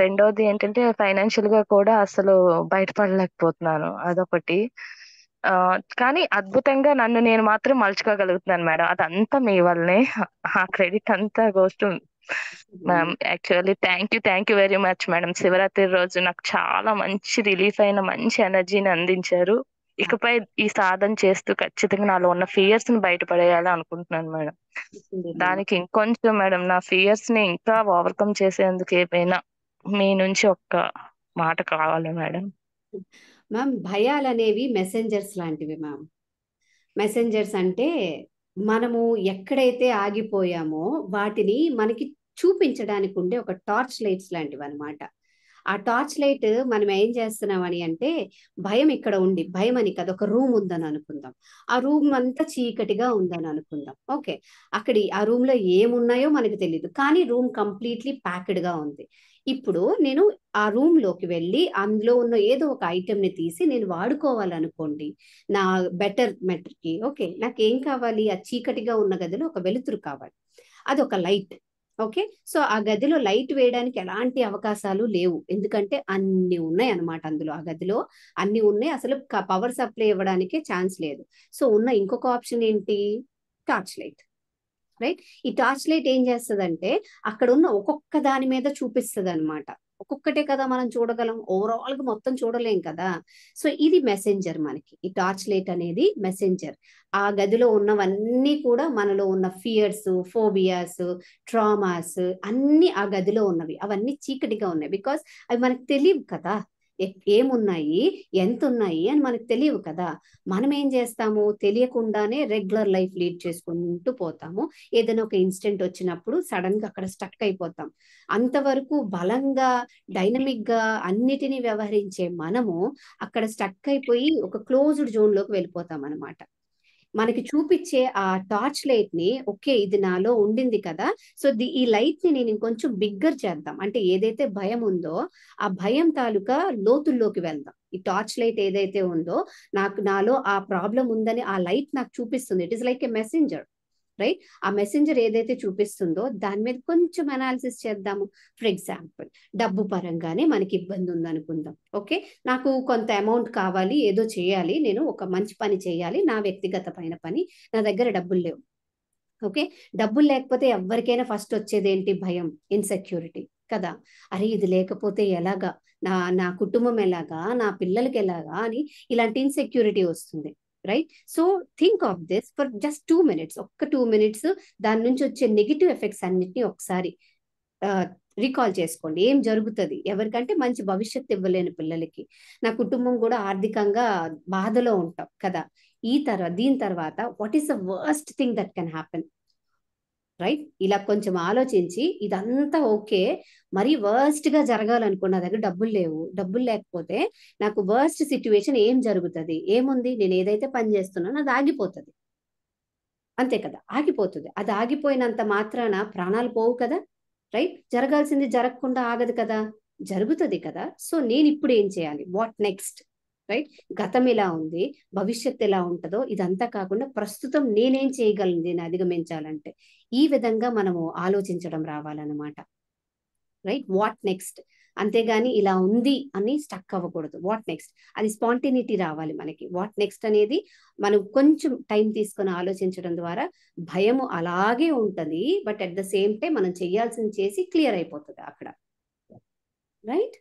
రెండోది ఏంటంటే ఫైనాన్షియల్ గా కూడా అసలు బయటపడలేకపోతున్నాను, అదొకటి. కానీ అద్భుతంగా నన్ను నేను మాత్రం మలుచుకోగలుగుతున్నాను మేడం, అదంతా మీ వల్లనే. ఆ క్రెడిట్ అంతా goes to ma'am. Actually thank you very much madam. Shivaratri రోజు నాకు చాలా మంచి రిలీఫ్ అయిన మంచి ఎనర్జీని అందించారు. ఇకపై ఈ సాధన చేస్తూ ఖచ్చితంగా నాలో ఉన్న ఫియర్స్ ని బయటపడేయాలి అనుకుంటున్నాను మేడం. దానికి ఇంకొంచెం మేడం నా ఫియర్స్ ని ఇంకా ఓవర్కమ్ చేసేందుకు ఏమైనా మీ నుంచి ఒక్క మాట కావాలి మేడం. మ్యామ్ భయాలు అనేవి మెసెంజర్స్ లాంటివి మ్యామ్. మెసెంజర్స్ అంటే మనము ఎక్కడైతే ఆగిపోయామో వాటిని మనకి చూపించడానికి ఉండే ఒక టార్చ్ లైట్స్ లాంటివి అనమాట. ఆ టార్చ్ లైట్ మనం ఏం చేస్తున్నామని అంటే, భయం ఇక్కడ ఉండి, భయం అని కదా, ఒక రూమ్ ఉందని అనుకుందాం, ఆ రూమ్ అంతా చీకటిగా ఉందని అనుకుందాం. ఓకే, ఆ రూమ్ లో ఏమున్నాయో మనకు తెలియదు, కానీ రూమ్ కంప్లీట్లీ ప్యాక్డ్ గా ఉంది. ఇప్పుడు నేను ఆ రూమ్ లోకి వెళ్ళి అందులో ఉన్న ఏదో ఒక ఐటెం ని తీసి నేను వాడుకోవాలనుకోండి నా బెటర్ కి. ఓకే, నాకేం కావాలి, ఆ చీకటిగా ఉన్న గదిలో ఒక వెలుతురు కావాలి, అది ఒక లైట్. ఓకే, సో ఆ గదిలో లైట్ వేయడానికి ఎలాంటి అవకాశాలు లేవు, ఎందుకంటే అన్ని ఉన్నాయి అన్నమాట అందులో. ఆ గదిలో అన్ని ఉన్నాయి, అసలు పవర్ సప్లై ఇవ్వడానికే ఛాన్స్ లేదు. సో ఉన్న ఇంకొక ఆప్షన్ ఏంటి, టార్చ్ లైట్. రైట్, ఈ టార్చ్ లైట్ ఏం చేస్తుందంటే అక్కడ ఉన్న ఒక్కొక్క దాని మీద చూపిస్తుంది అనమాట. ఒక్కొక్కటే కదా మనం చూడగలం, ఓవరాల్ గా మొత్తం చూడలేం కదా. సో ఇది మెసెంజర్ మనకి, ఈ టార్చ్ లైట్ అనేది మెసెంజర్. ఆ గదిలో ఉన్నవన్నీ కూడా మనలో ఉన్న ఫియర్స్, ఫోబియాస్, ట్రామాస్ అన్ని ఆ గదిలో ఉన్నవి, అవన్నీ చీకటిగా ఉన్నాయి. బికాస్ అవి మనకు తెలియవు కదా, ఏమున్నాయి ఎంత ఉన్నాయి అని మనకు తెలియవు కదా. మనం ఏం చేస్తాము, తెలియకుండానే రెగ్యులర్ లైఫ్ లీడ్ చేసుకుంటూ పోతాము. ఏదైనా ఒక ఇన్సిడెంట్ వచ్చినప్పుడు సడన్ గా అక్కడ స్టక్ అయిపోతాం. అంతవరకు బలంగా డైనమిక్ గా అన్నిటినీ వ్యవహరించే మనము అక్కడ స్టక్ అయిపోయి ఒక క్లోజ్డ్ జోన్ లోకి వెళ్ళిపోతాం అనమాట. మనకి చూపించే ఆ టార్చ్ లైట్ ని, ఓకే ఇది నాలో ఉండింది కదా, సో ఈ లైట్ ని నేను ఇంకొంచెం బిగ్గర్ చేద్దాం, అంటే ఏదైతే భయం ఉందో ఆ భయం తాలూకా లోతుల్లోకి వెళ్దాం. ఈ టార్చ్ లైట్ ఏదైతే ఉందో నాలో ఆ ప్రాబ్లం ఉందని ఆ లైట్ నాకు చూపిస్తుంది. It is like a messenger. Right, ఆ మెసెంజర్ ఏదైతే చూపిస్తుందో దాని మీద కొంచెం అనాలిసిస్ చేద్దాము. ఫర్ ఎగ్జాంపుల్, డబ్బు పరంగానే మనకి ఇబ్బంది ఉందనుకుందాం. ఓకే, నాకు కొంత అమౌంట్ కావాలి, ఏదో చేయాలి, నేను ఒక మంచి పని చేయాలి, నా వ్యక్తిగతమైన పని, నా దగ్గర డబ్బులు లేవు. ఓకే, డబ్బులు లేకపోతే ఎవరికైనా ఫస్ట్ వచ్చేది ఏంటి, భయం, ఇన్సెక్యూరిటీ కదా. అరే ఇది లేకపోతే ఎలాగా, నా కుటుంబం ఎలాగా, నా పిల్లలకి ఎలాగా అని ఇలాంటి ఇన్సెక్యూరిటీ వస్తుంది. Right, so think of this for just 2 minutes. ఒక్క 2 minutes దాని నుంచి వచ్చే నెగిటివ్ ఎఫెక్ట్స్ అన్నిటిని ఒకసారి రికాల్ చేసుకోండి ఏం జరుగుతుంది. ఎవరికంటే మంచి భవిష్యత్తు ఇవ్వలేని పిల్లలకి, నా కుటుంబం కూడా ఆర్థికంగా బాధలో ఉంటాం కదా, దీని తర్వాత what is the worst thing that can happen, right? ఇలా కొంచెం ఆలోచించి ఇదంతా ఓకే, మరీ వర్స్ట్ గా జరగాలనుకున్న దగ్గర డబ్బులు లేవు, డబ్బులు లేకపోతే నాకు వర్స్ట్ సిచ్యువేషన్ ఏం జరుగుతుంది, ఏముంది, నేను ఏదైతే పని చేస్తున్నానో అది ఆగిపోతుంది, అంతే కదా, ఆగిపోతుంది. అది ఆగిపోయినంత మాత్రాన ప్రాణాలు పోవు కదా, రైట్? జరగాల్సింది జరగకుండా ఆగదు కదా, జరుగుతుంది కదా. సో నేను ఇప్పుడు ఏం చేయాలి, వాట్ నెక్స్ట్, రైట్? గతం ఎలా ఉంది, భవిష్యత్తు ఎలా ఉంటుందో ఇదంతా కాకుండా ప్రస్తుతం నేనేం చేయగలను దీన్ని అధిగమించాలంటే, ఈ విధంగా మనము ఆలోచించడం రావాలన్నమాట, రైట్? వాట్ నెక్స్ట్, అంతేగాని ఇలా ఉంది అని స్టక్ అవ్వకూడదు. వాట్ నెక్స్ట్, అది స్పాంటినిటీ రావాలి మనకి. వాట్ నెక్స్ట్ అనేది మనం కొంచెం టైం తీసుకొని ఆలోచించడం ద్వారా భయము అలాగే ఉంటుంది, but at the same time మనం చేయాల్సింది చేసి క్లియర్ అయిపోతుంది అక్కడ, right?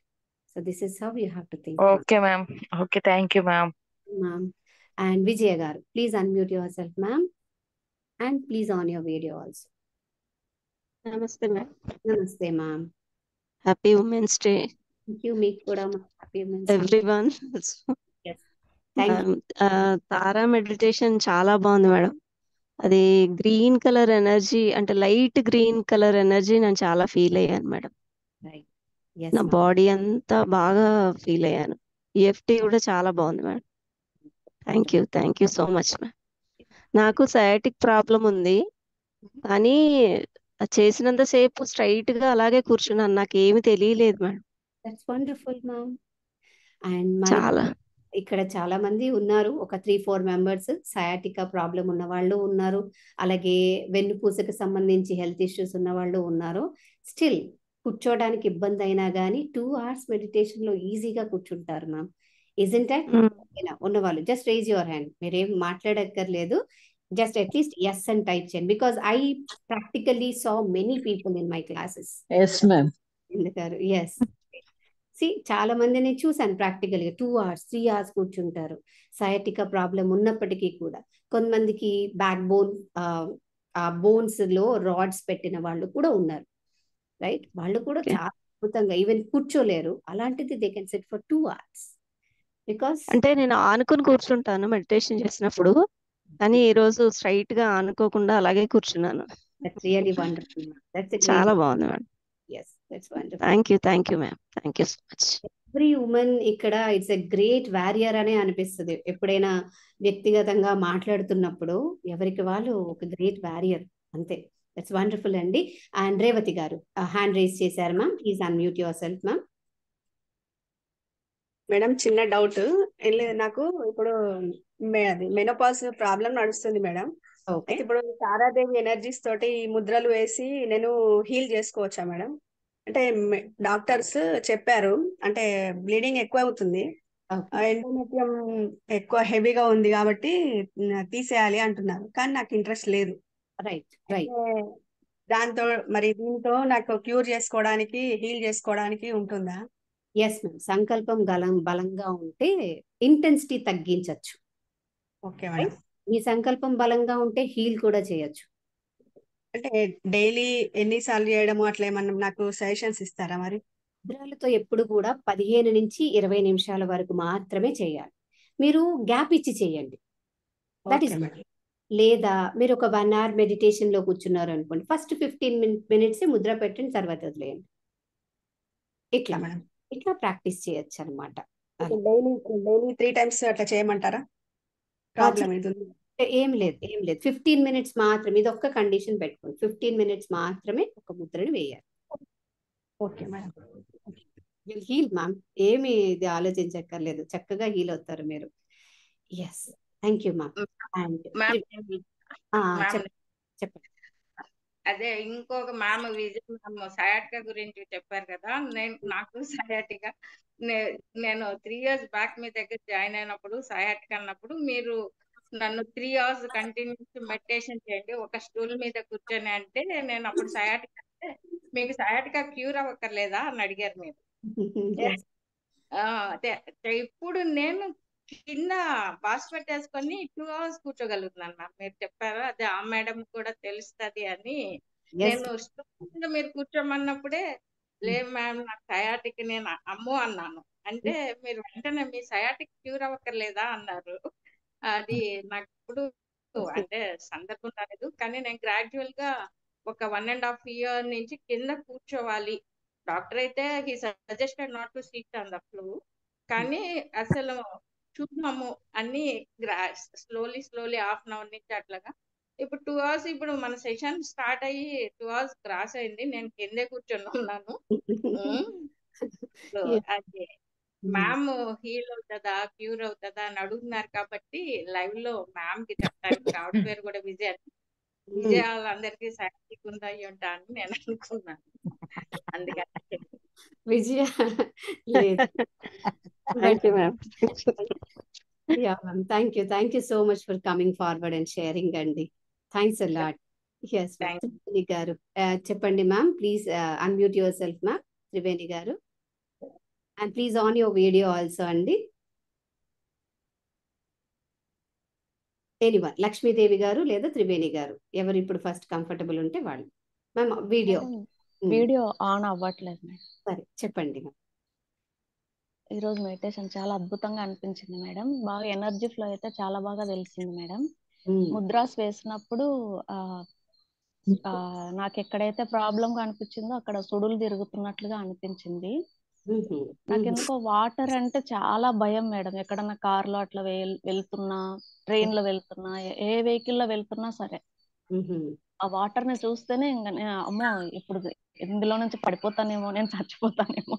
So this is how you have to think. Okay ma'am. Okay, thank you ma'am. Ma'am. And Vijaya garu, please unmute yourself ma'am, and please on your video also. నమస్తే మ్యామ్. నమస్తే ma'am. Happy women's day thank you, మీకు కూడా happy women's day. Everyone. Thank you. Tara meditation చాలా బాగుంది మేడం. అది గ్రీన్ కలర్ ఎనర్జీ, అంటే లైట్ గ్రీన్ కలర్ ఎనర్జీ నేను చాలా ఫీల్ అయ్యాను మేడం. రైట్. నా బాడీ అంతా బాగా ఫీల్ అయ్యాను. ఈఎఫ్టీ కూడా చాలా బాగుంది madam. Thank you so much ma'am. నాకు సయాటిక్ ప్రాబ్లం ఉంది, కానీ అది చేసినంత సేపు స్ట్రైట్ గా అలాగే కూర్చున్నాను, నాకు ఏమి తెలియలేదు madam. That's wonderful ma'am. And మన చాలా ఇక్కడ చాలా మంది ఉన్నారు, ఒక 3-4 మెంబర్స్ సయాటికా ప్రాబ్లం ఉన్న వాళ్ళు ఉన్నారు, అలాగే వెన్నుపూసకు సంబంధించి హెల్త్ ఇష్యూస్ ఉన్న వాళ్ళు ఉన్నారు. స్టిల్ కూర్చోడానికి ఇబ్బంది అయినా కానీ 2 hours మెడిటేషన్ లో ఈజీగా కూర్చుంటారు మ్యామ్. Isn't it? ఉన్నవాళ్ళు జస్ట్ రైజ్ యువర్ హ్యాండ్, మీరేం మాట్లాడక్కర్లేదు, జస్ట్ అట్లీస్ట్ ఎస్ అని టైప్ చేయండి, because I practically saw many people in my classes. Yes ma'am. ఎందుకారు? ఎస్. చాలా మంది నేను చూసాను ప్రాక్టికల్ గా 2 hours 3 hours కూర్చుంటారు, సయాటికా ప్రాబ్లం ఉన్నప్పటికీ కూడా. కొంతమందికి బ్యాక్ బోన్, ఆ బోన్స్ లో రాడ్స్ పెట్టిన వాళ్ళు కూడా ఉన్నారు, రైట్? వాళ్ళు కూడా చాలా అద్భుతంగా ఈవెన్ కూర్చోలేరు, అలాంటిది they can SIT for 2 hours. Because అంటే నేను ఆనుకుని కూర్చుంటాను మెడిటేషన్ చేసినప్పుడు, కానీ ఈ రోజు స్ట్రైట్ గా ఆనుకోకుండా అలాగే కూర్చున్నాను. That's really wonderful. That's a చాలా గ్రేట్. బాగుంది madam. yes, that's wonderful. Thank you ma'am. Thank you so much. Every women ఇక్కడ ఇట్స్ ఎ గ్రేట్ వారియర్ అనే అనిపిస్తుంది ఎప్పుడైనా వ్యక్తిగతంగా మాట్లాడుతున్నప్పుడు, ఎవరికి వాళ్ళు ఒక గ్రేట్ వారియర్, అంతే. దట్స్ వండర్ఫుల్ అండి. అండ్ రేవతి గారు హ్యాండ్ రైజ్ చేశారు ma'am, please unmute yourself ma'am. Madam చిన్న డౌట్ ఏం లేదు, నాకు ఇప్పుడు అది మెనోపాజ్ ప్రాబ్లం నడుస్తుంది మేడం. ఓకే. అయితే ఇప్పుడు తారాదేవి ఎనర్జీస్ తోటి ఈ ముద్రలు వేసి నేను హీల్ చేసుకోవచ్చా మేడం? అంటే డాక్టర్స్ చెప్పారు, అంటే బ్లీడింగ్ ఎక్కువ అవుతుంది, ఎండోమెట్రియం ఎక్కువ హెవీగా ఉంది కాబట్టి తీసేయాలి అంటున్నారు, కానీ నాకు ఇంట్రెస్ట్ లేదు. Right right. దాంతో మరి దీంతో నాకు క్యూర్ చేసుకోవడానికి హీల్ చేసుకోవడానికి ఉంటుందా? Yes ma'am. సంకల్పం బలంగా ఉంటే ఇంటెన్సిటీ తగ్గించవచ్చు. Okay madam. మీ సంకల్పం బలంగా ఉంటే హీల్ కూడా చేయొచ్చు. అంటే డైలీ ఎన్నిసార్లు చేయడము అట్లా ఏమన్నా నాకు సజెషన్స్ ఇస్తారా మరి? ముద్రలతో ఎప్పుడు కూడా 15 నుంచి 20 నిమిషాల వరకు మాత్రమే చేయాలి. మీరు గ్యాప్ ఇచ్చి చేయండి, దట్ ఈస్. లేదా మీరు ఒక 1 hour మెడిటేషన్ లో కూర్చున్నారు అనుకోండి, ఫస్ట్ 15 minutes ముద్ర పెట్టండి, తర్వాత వదిలేయండి. ఇట్లా మేడం ఇట్లా ప్రాక్టీస్ చేయొచ్చు అనమాట. డైలీ 3 times అట్లా చేయమంటారా? ప్రాబ్లం ఇది ఏం లేదు 15 minutes మాత్రమే, ఇది ఒక్క కండిషన్ పెట్టుకోండి, 15 minutes మాత్రమే ఒక ముద్రని వేయాలి. Okay madam. హీల్ మ్యామ్, ఏమి ఇది ఆలోచించక్కర్లేదు, చక్కగా హీల్ అవుతారు మీరు. Yes, thank you ma'am. And చెప్పండి. అదే ఇంకొక మ్యామ్ విజయ్ మ్యామ్ సయాటికా గురించి చెప్పారు కదా, నాకు సయాటికా నేను 3 years బ్యాక్ మీ దగ్గర జాయిన్ అయినప్పుడు సయాటికా అన్నప్పుడు మీరు నన్ను 3 hours కంటిన్యూస్ మెడిటేషన్ చేయండి ఒక స్టూల్ మీద కూర్చొని అంటే, నేను అప్పుడు సయాటికా అంటే మీకు సయాటికా క్యూర్ అవ్వక్కర్లేదా అని అడిగారు మీరు. అదే ఇప్పుడు నేను కింద బాస్ పెట్టేసుకొని 2 hours కూర్చోగలుగుతున్నాను మ్యామ్. మీరు చెప్పారు అదే ఆ మేడం కూడా తెలుస్తుంది అని నేను స్టూడెంట్ మీరు కూర్చోమన్నప్పుడే లేదు మ్యామ్ నాకు సయాటిక్ నేను అమ్మో అన్నాను. అంటే మీరు వెంటనే మీ సయాటిక్ క్యూర్ అవ్వక్కర్లేదా అన్నారు. అది నాకు ఇప్పుడు అంటే సందర్భం రాలేదు, కానీ నేను గ్రాడ్యువల్ గా ఒక 1.5 year నుంచి కింద కూర్చోవాలి. డాక్టర్ అయితే he suggested not to SIT on the floor, కానీ అసలు చూద్దాము అన్ని స్లోలీ హాఫ్ అన్ అవర్ నుంచి అట్లాగా. ఇప్పుడు 2 hours ఇప్పుడు మన సెషన్ స్టార్ట్ అయ్యి 2 hours క్రాస్ అయింది, నేను కిందే కూర్చొని ఉన్నాను. అదే మ్యామ్ హీల్ అవుతుందా క్యూర్ అవుతుందా అని అడుగుతున్నారు కాబట్టి లైవ్ లో మ్యామ్ కి చెప్తాను. ఆవిడ పేరు కూడా విజయ. విజయ వాళ్ళందరికీ సైంటిఫిక్ ఉందా ఉంటా అని నేను అనుకున్నాను, అందుకని విజయ లేదు. Thank you ma'am. Yeah, ma'am. Thank you so much for coming forward and sharing అండి. Thanks a lot. Yes, ma'am. Triveni garu చెప్పండి ma'am, please unmute yourself ma'am. Triveni garu, and please on your video also అండి. ఎనీవన్, లక్ష్మీదేవి గారు లేదా త్రివేణి గారు, ఎవరు ఇప్పుడు ఫస్ట్ కంఫర్టబుల్ ఉంటే వాళ్ళు. మ్యామ్ వీడియో వీడియో ఆన్ అవ్వట్లేదు మేడం. సరే చెప్పండి మ్యామ్. ఈరోజు మెడిటేషన్ చాలా అద్భుతంగా అనిపించింది మేడం. బాగా ఎనర్జీ ఫ్లో అయితే చాలా బాగా తెలిసింది మేడం. ముద్రాస్ వేసినప్పుడు నాకు ఎక్కడైతే ప్రాబ్లం గా అనిపించిందో అక్కడ సుడులు తిరుగుతున్నట్లుగా అనిపించింది. నాకెందుకో వాటర్ అంటే చాలా భయం మేడం. ఎక్కడన్నా కార్లో అట్లా వెళ్తున్నా, ట్రైన్ లో వెళ్తున్నా, ఏ వెహికల్ లో వెళ్తున్నా సరే ఆ వాటర్ ని చూస్తేనే ఇంకా అమ్మో ఇప్పుడు ఇందులో నుంచి పడిపోతానేమో, నేను చచ్చిపోతానేమో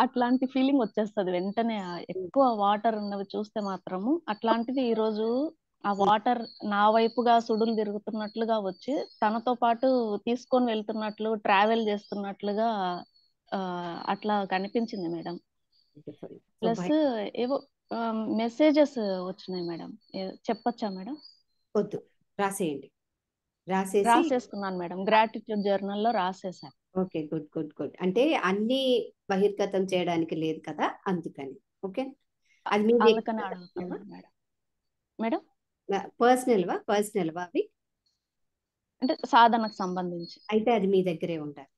అట్లాంటి ఫీలింగ్ వచ్చేస్తుంది వెంటనే. ఎక్కువ వాటర్ ఉన్నవి చూస్తే మాత్రము అట్లాంటిది ఈ రోజు ఆ వాటర్ నా వైపుగా సుడులు తిరుగుతున్నట్లుగా వచ్చి తనతో పాటు తీసుకొని వెళ్తున్నట్లు, ట్రావెల్ చేస్తున్నట్లుగా అట్లా కనిపించింది మేడం. ప్లస్ ఏవో మెసేజెస్ వచ్చినాయి మేడం. చెప్పొచ్చా మేడం? వద్దు, రాసేయండి. రాసేసుకున్నాను మేడం, గ్రాటిట్యూడ్ జర్నల్ లో రాసేసాను. Okay, good good good. అంటే అన్ని బహిర్గతం చేయడానికి లేదు కదా, అందుకని. ఓకే, అది మీ అందుకని అడుగుతున్నాను మేడం. మేడం పర్సనల్ వా అవి? అంటే సాధనకు సంబంధించి అయితే అది మీ దగ్గరే ఉండాలి.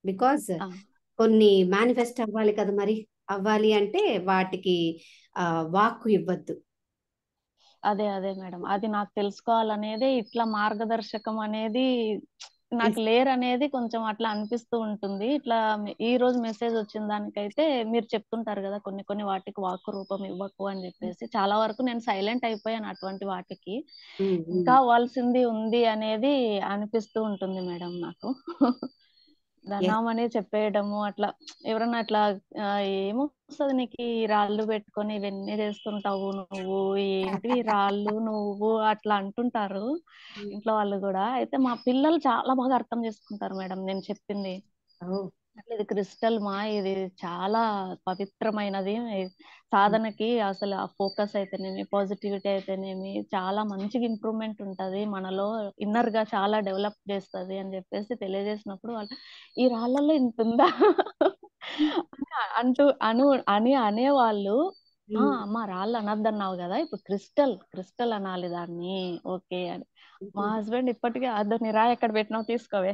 బికాజ్ కొన్ని మేనిఫెస్ట్ అవ్వాలి కదా, మరి అవ్వాలి అంటే వాటికి వాక్కు ఇవ్వద్దు. అదే మేడం, అది నాకు తెలుసుకోవాలనేది, ఇట్లా మార్గదర్శకం అనేది నాకు లేరు అనేది కొంచెం అట్లా అనిపిస్తూ ఉంటుంది. ఇట్లా ఈ రోజు మెసేజ్ వచ్చిన దానికైతే మీరు చెప్తుంటారు కదా కొన్ని వాటికి వాక్కు రూపం ఇవ్వకు అని చెప్పేసి, చాలా వరకు నేను సైలెంట్ అయిపోయాను అటువంటి వాటికి. ఇంకా అవ్వాల్సింది ఉంది అనేది అనిపిస్తూ ఉంటుంది మేడం నాకు. ధనామనే చెప్పేయడము అట్లా, ఎవరన్నా అట్లా ఏమొస్తుంది నీకు ఈ రాళ్ళు పెట్టుకొని ఇవన్నీ చేస్తుంటావు నువ్వు, ఏంటి రాళ్ళు నువ్వు అట్లా అంటుంటారు ఇంట్లో వాళ్ళు కూడా. అయితే మా పిల్లలు చాలా బాగా అర్థం చేసుకుంటారు మేడం నేను చెప్పింది. ఇది క్రిస్టల్ మా, ఇది చాలా పవిత్రమైనది, సాధనకి అసలు ఆ ఫోకస్ అయితేనేమి, పాజిటివిటీ అయితేనేమి చాలా మంచిగా ఇంప్రూవ్మెంట్ ఉంటది మనలో, ఇన్నర్ గా చాలా డెవలప్ చేస్తుంది అని చెప్పేసి తెలియజేసినప్పుడు వాళ్ళు ఈ రాళ్ళల్లో ఇంత ఉందా అని అనేవాళ్ళు. అమ్మ రాళ్ళు అనద్దన్నావు కదా, ఇప్పుడు క్రిస్టల్ అనాలి దాన్ని, ఓకే అని. మా హస్బెండ్ ఇప్పటికీ అద్దరిని రా ఎక్కడ పెట్టినావు తీసుకోవే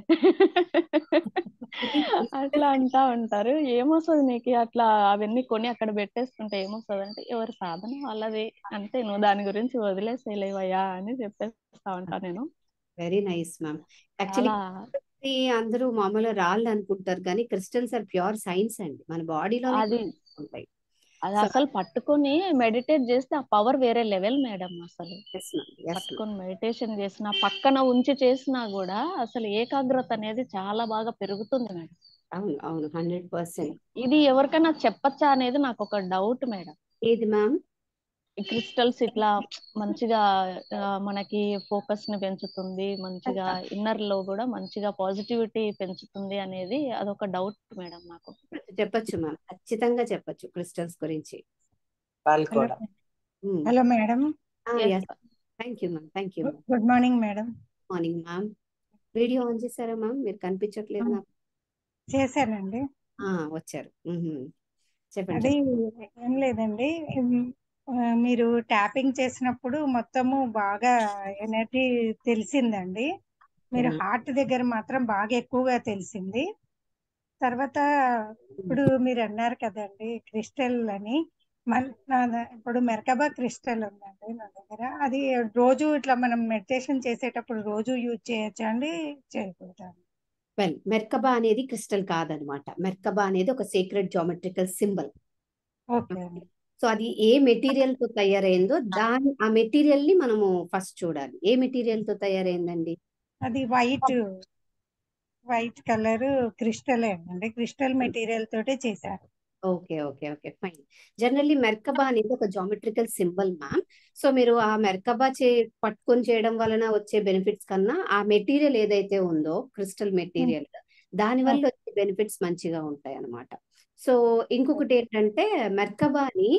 అట్లా అంటా ఉంటారు. ఏమొస్తుంది నీకు అట్లా అవన్నీ కొని అక్కడ పెట్టేస్తుంటే ఏమొస్తుంది అంటే, ఎవరి సాధన వాళ్ళది అంతే, నువ్వు దాని గురించి వదిలేసేలేవయ్యా అని చెప్పేస్తా ఉంటా నేను. Very nice ma'am. యాక్చువల్లీ అందరూ మామూలుగా రాళ్ళు అనుకుంటారు కానీ క్రిస్టల్స్ ఆర్ ప్యూర్ సైన్స్ అండి, మన బాడీలో ఉంటాయి. అది అసలు పట్టుకొని మెడిటేట్ చేస్తే ఆ పవర్ వేరే లెవెల్ మేడం. అసలు పట్టుకొని మెడిటేషన్ చేసినా, పక్కన ఉంచి చేసినా కూడా అసలు ఏకాగ్రత అనేది చాలా బాగా పెరుగుతుంది మేడం. అవును అవును, 100%. ఇది ఎవరికైనా చెప్పచ్చా అనేది నాకు ఒక డౌట్ మేడం. ఏది మ్యామ్? క్రిస్టల్స్ ఇట్లా మంచిగా మనకి ఫోకస్ ని పెంచుతుంది, మంచిగా ఇన్నర్ లో కూడా మంచిగా పాజిటివిటీ పెంచుతుంది అనేది అదొక డౌట్ మేడం నాకు. చెప్పచ్చు మ్యామ్, ఖచ్చితంగా చెప్పచ్చు క్రిస్టల్స్ గురించి. Hello madam. Thank you ma'am. Thank you. Good morning madam. Morning ma'am. Video on చేశారా మ్యామ్? మీరు కనిపించట్లేదు నాకు. చేశానండి. వచ్చారు, చెప్పండి. అది ఏం లేదండి, మీరు ట్యాపింగ్ చేసినప్పుడు మొత్తము బాగా ఎనర్జీ తెలిసిందండి. మీరు హార్ట్ దగ్గర మాత్రం బాగా ఎక్కువగా తెలిసింది. తర్వాత ఇప్పుడు మీరు అన్నారు కదండి క్రిస్టల్ అని, ఇప్పుడు మెర్కబా క్రిస్టల్ ఉందండి నా దగ్గర. అది రోజు ఇట్లా మనం మెడిటేషన్ చేసేటప్పుడు రోజు యూజ్ చేయొచ్చా అండి, చేయకూడదా? వెల్, మెర్కబా అనేది క్రిస్టల్ కాదనమాట. మెర్కబా అనేది ఒక secret geometrical symbol. Okay. So అది ఏ మెటీరియల్ తో తయారైందో ఆ మెటీరియల్ ని మనము ఫస్ట్ చూడాలి. ఏ మెటీరియల్ తో తయారైందండి? అది వైట్ కలర్ క్రిస్టల్ అండి, క్రిస్టల్ మెటీరియల్ తోటే చేశారు. Okay okay okay fine. Generally Merkaba అనేది ఒక జామెట్రికల్ సింబల్ మ్యామ్. సో మీరు ఆ మెర్కబా పట్టుకొని చేయడం వలన వచ్చే బెనిఫిట్స్ కన్నా ఆ మెటీరియల్ ఏదైతే ఉందో క్రిస్టల్ మెటీరియల్, దాని వల్ల వచ్చే బెనిఫిట్స్ మంచిగా ఉంటాయి అన్నమాట. సో ఇంకొకటి ఏంటంటే మెర్కబాని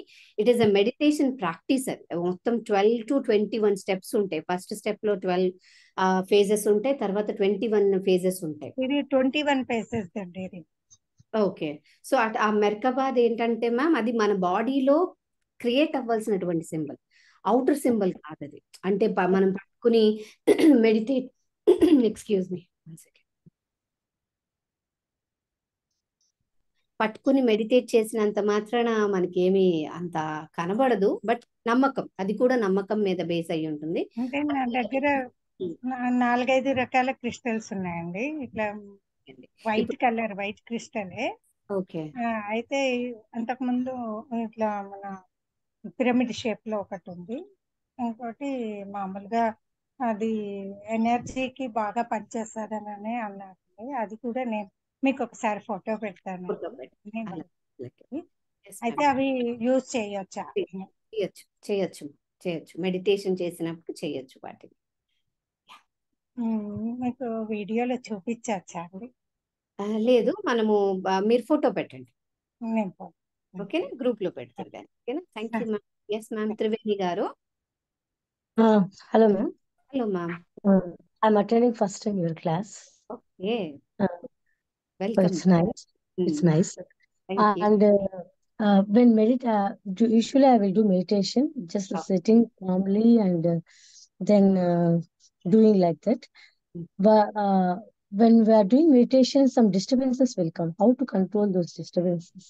it is a meditation practice. అది మొత్తం 12 to 21 స్టెప్స్ ఉంటాయి. ఫస్ట్ స్టెప్ లో 12 ఫేజెస్ ఉంటాయి, తర్వాత 21 ఫేజెస్ ఉంటాయి. ఇది 21 ఫేజెస్ అండి ఇది. ఓకే. సో ఆ మెర్కబాద్ ఏంటంటే మ్యామ్, అది మన బాడీలో క్రియేట్ అవ్వాల్సినటువంటి సింబల్, అవుటర్ సింబల్ కాదు అది. అంటే మనం పట్టుకుని మెడిటేట్ ఎక్స్క్యూజ్ మీ పట్టుకుని మెడిటేట్ చేసినంత మాత్రాన మనకేమి అంత కనబడదు. బట్ నమ్మకం, అది కూడా నమ్మకం మీద బేస్ అయి ఉంటుంది. అంటే నా దగ్గర 4-5 రకాల క్రిస్టల్స్ ఉన్నాయండి. ఇట్లా వైట్ కలర్, వైట్ క్రిస్టలే. ఓకే. అయితే అంతకుముందు ఇట్లా మన పిరమిడ్ షేప్ లో ఒకటి ఉంది, ఇంకోటి మామూలుగా అది ఎనర్జీకి బాగా పనిచేస్తుందని అన్నారు. అది కూడా నేను మీకు ఒకసారి ఫోటో పెడతాను. అయితే అవి యూజ్ చేయొచ్చా? చేయొచ్చు చేయొచ్చు చేయొచ్చు. మెడిటేషన్ చేసినప్పుడు చేయొచ్చు వాటిని. మీకు వీడియోలో చూపించచ్చా అండి? లేదు, మనము మీరు ఫోటో పెట్టండి, నేను ఓకేనా? గ్రూప్ లో పెడుతుండే. ఓకేనా? Thank you ma'am. Yes ma'am, Triveni గారు. Hello, ma'am. Hello ma'am. I'm attending first time your class. Okay, So welcome. it's nice. It's nice. Thank you. And when usually I will do meditation, just sitting calmly and then doing like that. But when we are doing meditation, some disturbances will come. How to control those disturbances?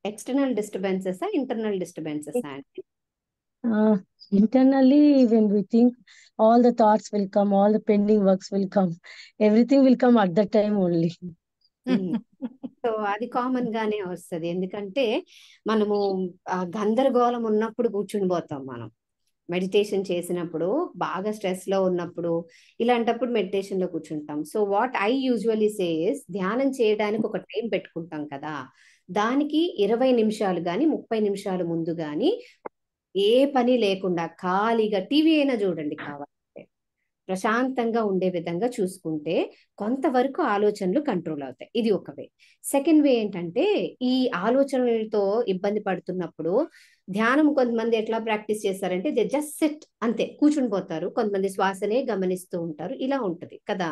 External disturbances, internal disturbances అండి? Internally, when we think, all the thoughts will come, all the pending works will come, everything will come at that time only. So అది కామన్ గానే వస్తుంది. ఎందుకంటే మనము గందరగోళం ఉన్నప్పుడు కూర్చుని పోతాం. మనం మెడిటేషన్ చేసినప్పుడు బాగా స్ట్రెస్ లో ఉన్నప్పుడు ఇలాంటప్పుడు మెడిటేషన్ లో కూర్చుంటాం. So what I usually says, ధ్యానం చేయడానికి ఒక టైం పెట్టుకుంటాం కదా, దానికి 20 నిమిషాలు కానీ 30 నిమిషాలు ముందు కానీ ఏ పని లేకుండా ఖాళీగా టీవీ అయినా చూడండి, కావాలంటే ప్రశాంతంగా ఉండే విధంగా చూసుకుంటే కొంతవరకు ఆలోచనలు కంట్రోల్ అవుతాయి. ఇది ఒక వే. సెకండ్ వే ఏంటంటే, ఈ ఆలోచనలతో ఇబ్బంది పడుతున్నప్పుడు ధ్యానం కొంతమంది ఎట్లా ప్రాక్టీస్ చేస్తారంటే జస్ట్ సిట్, అంతే కూర్చుని పోతారు. కొంతమంది శ్వాసనే గమనిస్తూ ఉంటారు. ఇలా ఉంటది కదా.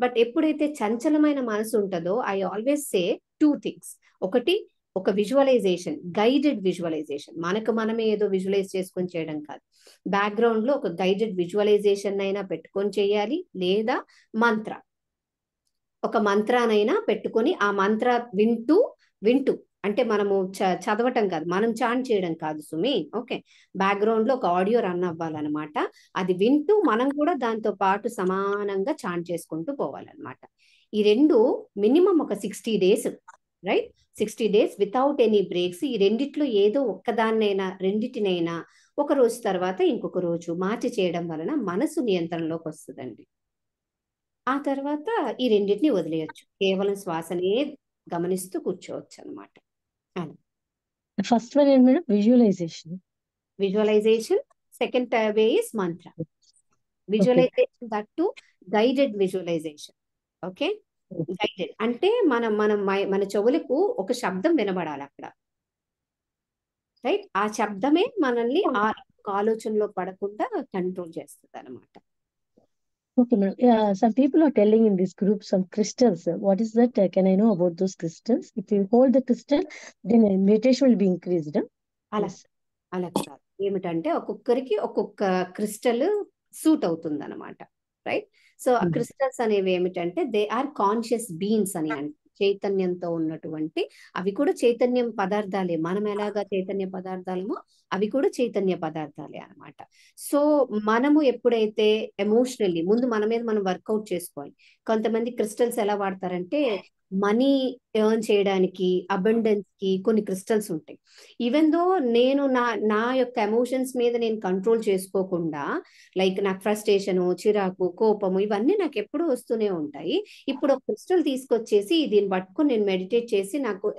బట్ ఎప్పుడైతే చంచలమైన మనసు ఉంటుందో, ఐ ఆల్వేస్ సే 2 things. ఒకటి, ఒక విజువలైజేషన్, గైడెడ్ విజువలైజేషన్. మనకు మనమే ఏదో విజువలైజ్ చేసుకొని చేయడం కాదు. బ్యాక్గ్రౌండ్ లో ఒక గైడెడ్ విజువలైజేషన్ అయినా పెట్టుకొని చేయాలి, లేదా ఒక మంత్రానైనా పెట్టుకొని ఆ మంత్ర వింటూ అంటే మనము చదవటం కాదు, మనం చాంట్ చేయడం కాదు సుమి. ఓకే, బ్యాక్గ్రౌండ్ లో ఒక ఆడియో రన్ అవ్వాలన్నమాట. అది వింటూ మనం కూడా దాంతో పాటు సమానంగా చాంట్ చేసుకుంటూ పోవాలన్నమాట. ఈ రెండు మినిమం ఒక 60 days, రైట్? 60 days వితౌట్ ఎనీ బ్రేక్స్. ఈ రెండిట్లో ఏదో ఒక్కదాన్నైనా రెండిటినైనా ఒక రోజు తర్వాత ఇంకొక రోజు మార్చి చేయడం వలన మనసు నియంత్రణలోకి వస్తుందండి. ఆ తర్వాత ఈ రెండింటిని వదిలేయచ్చు, కేవలం శ్వాసనే గమనిస్తూ కూర్చోవచ్చు అనమాట. ఫస్ట్ వన్ ఏంటి madam? Visualisation. Second way is mantra. Visualisation, that too guided visualisation. Okay, guided అంటే మన చెవులకు ఒక శబ్దం వినబడాలి అక్కడ, రైట్? ఆ శబ్దమే మనల్ని ఆలోచనలో పడకుండా కంట్రోల్ చేస్తుంది అనమాట. Okay, madam. Yeah, some people are telling in this group some crystals. What is that? Can I know about those crystals? If you hold the crystal, then meditation will be increased. అలా కాదు. ఏమిటంటే ఒక్కొక్కరికి ఒక్కొక్క క్రిస్టల్ సూట్ అవుతుంది అనమాట, రైట్. సో ఆ క్రిస్టల్స్ అనేవి ఏమిటంటే దే ఆర్ కాన్షియస్ బీయింగ్స్ అని అంటే చైతన్యంతో ఉన్నటువంటి, అవి కూడా చైతన్యం పదార్థాలే. మనం ఎలాగా చైతన్య పదార్థాలమో అవి కూడా చైతన్య పదార్థాలే అన్నమాట. సో మనము ఎప్పుడైతే ఎమోషనల్లీ ముందు మన మీద మనం వర్కౌట్ చేసుకోవాలి. కొంతమంది క్రిస్టల్స్ ఎలా వాడతారంటే మనీ ఎర్న్ చేయడానికి, అబండెన్స్ కి కొన్ని క్రిస్టల్స్ ఉంటాయి. ఈవెన్ దో నేను నా యొక్క ఎమోషన్స్ మీద నేను కంట్రోల్ చేసుకోకుండా, లైక్ నాకు ఫ్రస్ట్రేషన్, చిరాకు, కోపము ఇవన్నీ నాకు ఎప్పుడూ వస్తూనే ఉంటాయి. ఇప్పుడు ఒక క్రిస్టల్ తీసుకొచ్చేసి దీన్ని పట్టుకొని నేను మెడిటేట్ చేసి, నాకు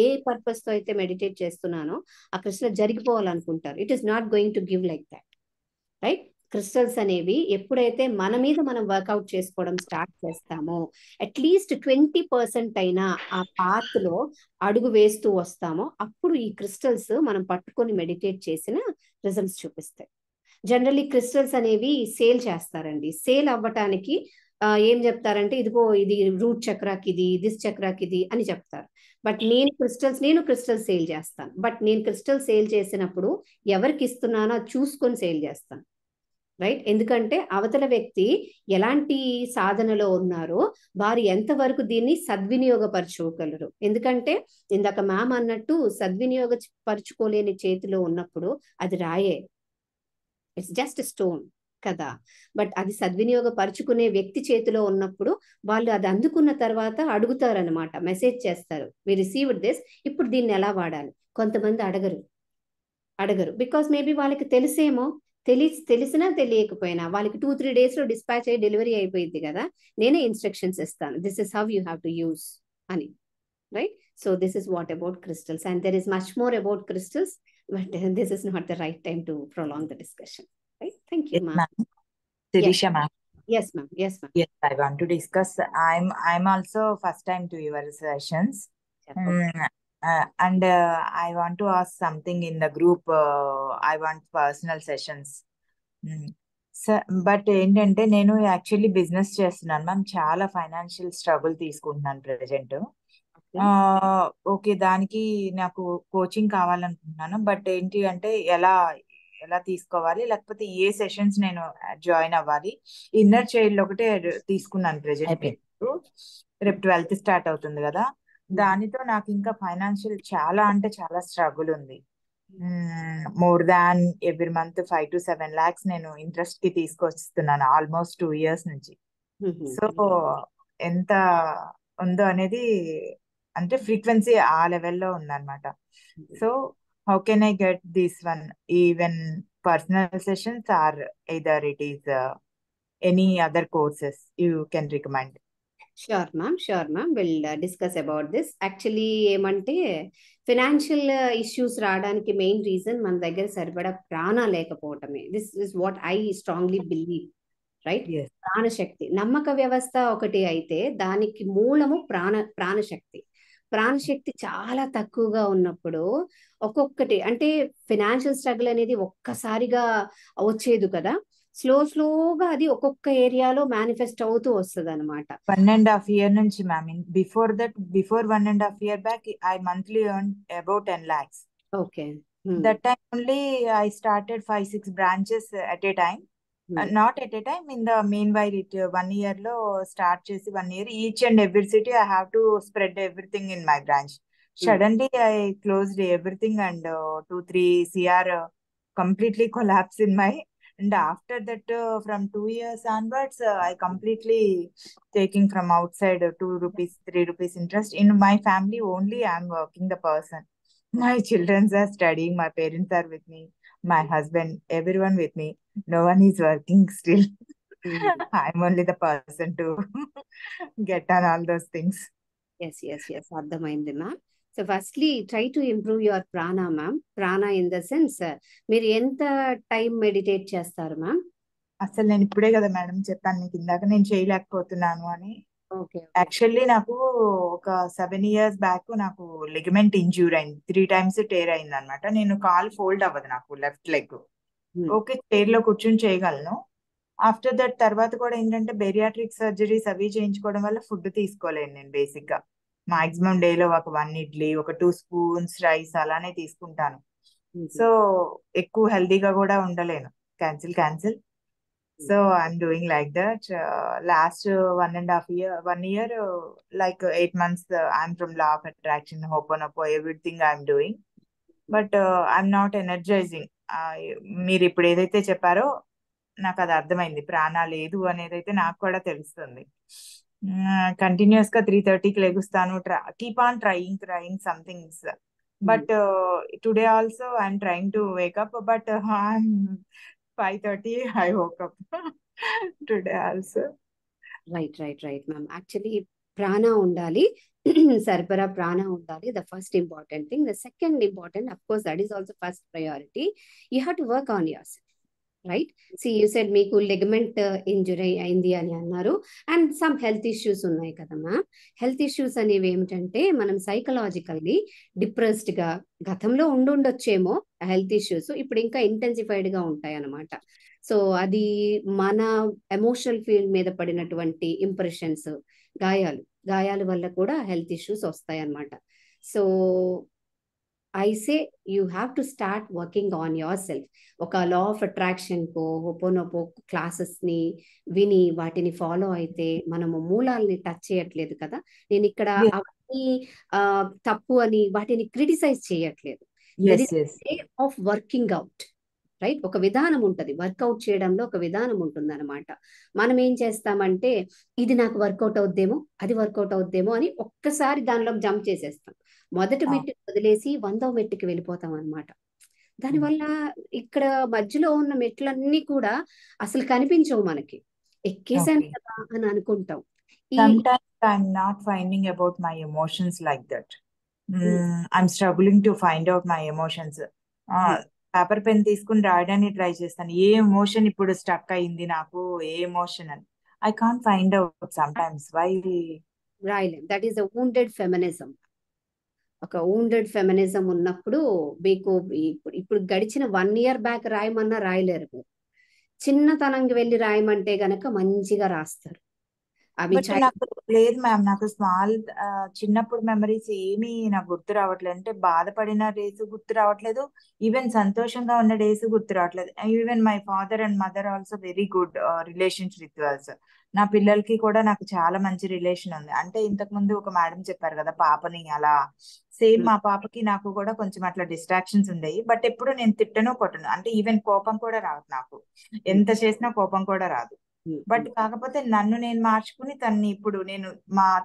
ఏ పర్పస్ తో అయితే మెడిటేట్ చేస్తున్నానో ఆ క్రిస్టల్ జరిగిపోవాలనుకుంటారు. It is not going to give like that, right. Crystals అనేవి ఎప్పుడైతే మన మీద మనం వర్కౌట్ చేసుకోవడం స్టార్ట్ చేస్తామో, అట్లీస్ట్ 20% అయినా ఆ పాత్ లో అడుగు వేస్తూ వస్తామో, అప్పుడు ఈ క్రిస్టల్స్ మనం పట్టుకొని మెడిటేట్ చేసిన రిజల్ట్స్ చూపిస్తాయి. జనరల్లీ క్రిస్టల్స్ అనేవి సేల్ చేస్తారండి. సేల్ అవ్వటానికి ఏం చెప్తారంటే ఇదిగో ఇది రూట్ చక్రాకి ఇది, దిస్ చక్రాకి ఇది అని చెప్తారు. బట్ నేను క్రిస్టల్ సేల్ చేస్తాను. బట్ నేను క్రిస్టల్ సేల్ చేసినప్పుడు ఎవరికి ఇస్తున్నానో అది చూసుకొని సేల్ చేస్తాను, రైట్. ఎందుకంటే అవతల వ్యక్తి ఎలాంటి సాధనలో ఉన్నారో వారు ఎంతవరకు దీన్ని సద్వినియోగపరచుకోగలరు. ఎందుకంటే ఇందాక మ్యామ్ అన్నట్టు సద్వినియోగపరచుకోలేని చేతిలో ఉన్నప్పుడు అది రాయే, ఇట్స్ జస్ట్ స్టోన్ కదా. బట్ అది సద్వినియోగపరుచుకునే వ్యక్తి చేతిలో ఉన్నప్పుడు వాళ్ళు అది అందుకున్న తర్వాత అడుగుతారనమాట, మెసేజ్ చేస్తారు, వి రిసీవ్డ్ దిస్, ఇప్పుడు దీన్ని ఎలా వాడాలి. కొంతమంది అడగరు బికాస్ మేబీ వాళ్ళకి తెలిసేమో, తెలిసినా తెలియకపోయినా వాళ్ళకి 2-3 days లో డిస్పాచ్ అయ్యి డెలివరీ అయిపోయింది కదా, నేనే ఇన్స్ట్రక్షన్స్ ఇస్తాను, this is how you have to use అని, right. So this is what about crystals, and there is much more about crystals, but this is not the right time to prolong the discussion, right? Thank you, Yes, ma'am. ma'am. Sirisha, ma'am. Yes, ma'am. Yes, ma'am. Yes, I want to discuss. I'm also first time to your sessions. And I want to ask something in the group. I want personal sessions. But ఏంటంటే నేను యాక్చువల్లీ బిజినెస్ చేస్తున్నాను మ్యామ్. చాలా ఫైనాన్షియల్ స్ట్రగుల్ తీసుకుంటున్నాను ప్రెజెంట్. ఓకే, దానికి నాకు కోచింగ్ కావాలనుకుంటున్నాను. బట్ ఏంటి అంటే ఎలా తీసుకోవాలి, లేకపోతే ఏ సెషన్స్ నేను జాయిన్ అవ్వాలి. ఇన్నర్ చైల్డ్ ఒకటే తీసుకున్నాను ప్రెజెంట్. రేపు 12th స్టార్ట్ అవుతుంది కదా, దానితో నాకు ఇంకా ఫైనాన్షియల్ చాలా అంటే చాలా స్ట్రగుల్ ఉంది. More than every month 5 to 7 lakhs నేను ఇంట్రెస్ట్ కి తీసుకొస్తున్నాను ఆల్మోస్ట్ 2 years నుంచి. సో ఎంత ఉందో అనేది అంటే ఫ్రీక్వెన్సీ ఆ లెవెల్లో ఉందన్నమాట. So how can I get this one, even personal sessions or either it is any other courses you can recommend? Sure, ma'am. We'll discuss about this. Actually, ఏమంటే ఫినాన్షియల్ ఇష్యూస్ రావడానికి మెయిన్ రీజన్ మన దగ్గర సరిపడా ప్రాణ లేకపోవటమే. This is what I strongly believe, right. ప్రాణశక్తి, నమ్మక వ్యవస్థ ఒకటి అయితే దానికి మూలము ప్రాణశక్తి. ప్రాణశక్తి చాలా తక్కువగా ఉన్నప్పుడు ఒక్కొక్కటి అంటే ఫినాన్షియల్ స్ట్రగుల్ అనేది ఒక్కసారిగా వచ్చేది కదా, స్లోగా అది ఒక్కొక్క ఏరియాలో మేనిఫెస్ట్ అవుతూ వస్తుంది అనమాట. 1.5 year నుంచి ma'am. Before 1.5 year back I monthly earn about 10 lakhs. Okay. That time only I started 5-6 branches at a time. Not at a time, in the meanwhile it 1 year లో స్టార్ట్ చేసి 1 year each and every city I have to spread everything in my branch. Suddenly I closed everything and 2-3 CR completely collapsed in my, and after that from 2 years onwards I completely taking from outside 2 rupees 3 rupees interest. In my family only I am working the person. My children are studying, my parents are with me, my husband, everyone with me. No one is working still. I'm only the person to get on all those things. Yes. అర్థమైంది ma'am. So firstly try to improve your ప్రాణ మ్యామ్. ప్రాణ ఇన్ ద సెన్స్ మీరు ఎంత టైం మెడిటేట్ చేస్తారు మ్యామ్? అసలు నేను ఇప్పుడే కదా మేడం చెప్పాను మీకు ఇందాక, నేను చేయలేకపోతున్నాను అని. ఓకే. యాక్చువల్లీ నాకు ఒక 7 years బ్యాక్ నాకు లిగమెంట్ ఇంజ్యూర్ అయింది. 3 times టేర్ అయింది అనమాట. నేను కాల్ ఫోల్డ్ అవ్వదు నాకు, లెఫ్ట్ లెగ్. ఓకే, చైర్ లో కూర్చొని చేయగలను. ఆఫ్టర్ దట్ తర్వాత కూడా ఏంటంటే బెరియాట్రిక్ సర్జరీస్ అవి చేయించుకోవడం వల్ల ఫుడ్ తీసుకోలేను నేను. బేసిక్ గా మాక్సిమం డేలో ఒక 1 ఇడ్లీ, ఒక 2 spoons రైస్ అలానే తీసుకుంటాను. సో ఎక్కువ హెల్దీగా కూడా ఉండలేను. Cancel. So I'm doing like that. Last 1.5 year, like 8 months, I'm from Law of Attraction, Ho'oponopo, everything I'm doing. But I'm not energizing. మీరు ఇప్పుడు ఏదైతే చెప్పారో నాకు అది అర్థమైంది. ప్రాణ లేదు అనేది అయితే నాకు కూడా తెలుస్తుంది. కంటిన్యూస్ గా 3:30కి లెగుస్తాను. Keep on trying somethings. But today also I'm trying to wake up, but 5:30 I woke up today also. Right ma'am. Actually ప్రాణ ఉండాలి, సరిపడా ప్రాణ ఉండాలి. The first important thing. The second important, of course that is also first priority. You have to work on your self, right? See you said మీకు లిగమెంట్ ఇంజురీ అయింది అని అన్నారు, అండ్ సమ్ హెల్త్ ఇష్యూస్ ఉన్నాయి కదా మ్యామ్. హెల్త్ ఇష్యూస్ అనేవి ఏమిటంటే మనం సైకలాజికల్లీ డిప్రెస్డ్ గా గతంలో ఉండొచ్చేమో హెల్త్ ఇష్యూస్, ఇప్పుడు ఇంకా ఇంటెన్సిఫైడ్ గా ఉంటాయి అన్నమాట. సో అది మన ఎమోషనల్ ఫీల్డ్ మీద పడినటువంటి ఇంప్రెషన్స్, గాయాల వల్ల కూడా హెల్త్ ఇష్యూస్ వస్తాయి అన్నమాట. So I say you have to start working on your self. ఒక లా ఆఫ్ అట్రాక్షన్ కో హోపోనోపో క్లాసెస్ ని విని వాటిని ఫాలో అయితే మనము మూలాల్ని టచ్ చేయట్లేదు కదా. నేను ఇక్కడ అవన్నీ తప్పు అని వాటిని క్రిటిసైజ్ చేయట్లేదు. That is way of working out, right? ఒక విధానం ఉంటది, వర్కౌట్ చేయడంలో ఒక విధానం ఉంటుంది అనమాట. మనం ఏం చేస్తామంటే ఇది నాకు వర్కౌట్ అవుద్దేమో, అది వర్కౌట్ అవుద్దేమో అని ఒక్కసారి దానిలోకి జంప్ చేసేస్తాం. మొదటి మెట్టుకి వదిలేసి 100వ మెట్టుకి వెళ్ళిపోతాం అనమాట. దానివల్ల ఇక్కడ మధ్యలో ఉన్న మెట్లన్నీ కూడా అసలు కనిపించవు మనకి. ఎక్కేసాను కదా అని అనుకుంటాం. Sometimes I'm not finding about my emotions like that. I'm struggling to find out my emotions. Paper pen తీసుకుని రాయడానికి ట్రై చేస్తాను. ఏ ఎమోషన్ ఇప్పుడు స్టక్ అయింది నాకు, ఏ ఎమోషన్ అని I can't find out sometimes why రాయలేం. That is a wounded feminism. ఒక వూండెడ్ ఫెమినిజం ఉన్నప్పుడు మీకు ఇప్పుడు గడిచిన 1 year బ్యాక్ రాయమన్నా రాయలేరు మీరు. చిన్నతనంకి వెళ్ళి రాయమంటే గనక మంచిగా రాస్తారు. అవి నాకు లేదు మ్యామ్. నాకు చిన్నప్పుడు మెమరీస్ ఏమీ నాకు గుర్తు రావట్లేదు. అంటే బాధపడిన డేస్ గుర్తు రావట్లేదు, ఈవెన్ సంతోషంగా ఉన్న డేస్ గుర్తు రావట్లేదు. Even my father and mother also very good relationship rituals. నా పిల్లలకి కూడా నాకు చాలా మంచి రిలేషన్ ఉంది. అంటే ఇంతకు ముందు ఒక మేడం చెప్పారు కదా పాపని, అలా సేమ్ మా పాపకి నాకు కూడా కొంచెం అట్లా డిస్ట్రాక్షన్స్ ఉండేవి. బట్ ఎప్పుడు నేను తిట్టను కొట్టను. అంటే ఈవెన్ కోపం కూడా రాదు నాకు. ఎంత చేసినా కోపం కూడా రాదు. బట్ కాకపోతే నన్ను నేను మార్చుకుని తన్ని ఇప్పుడు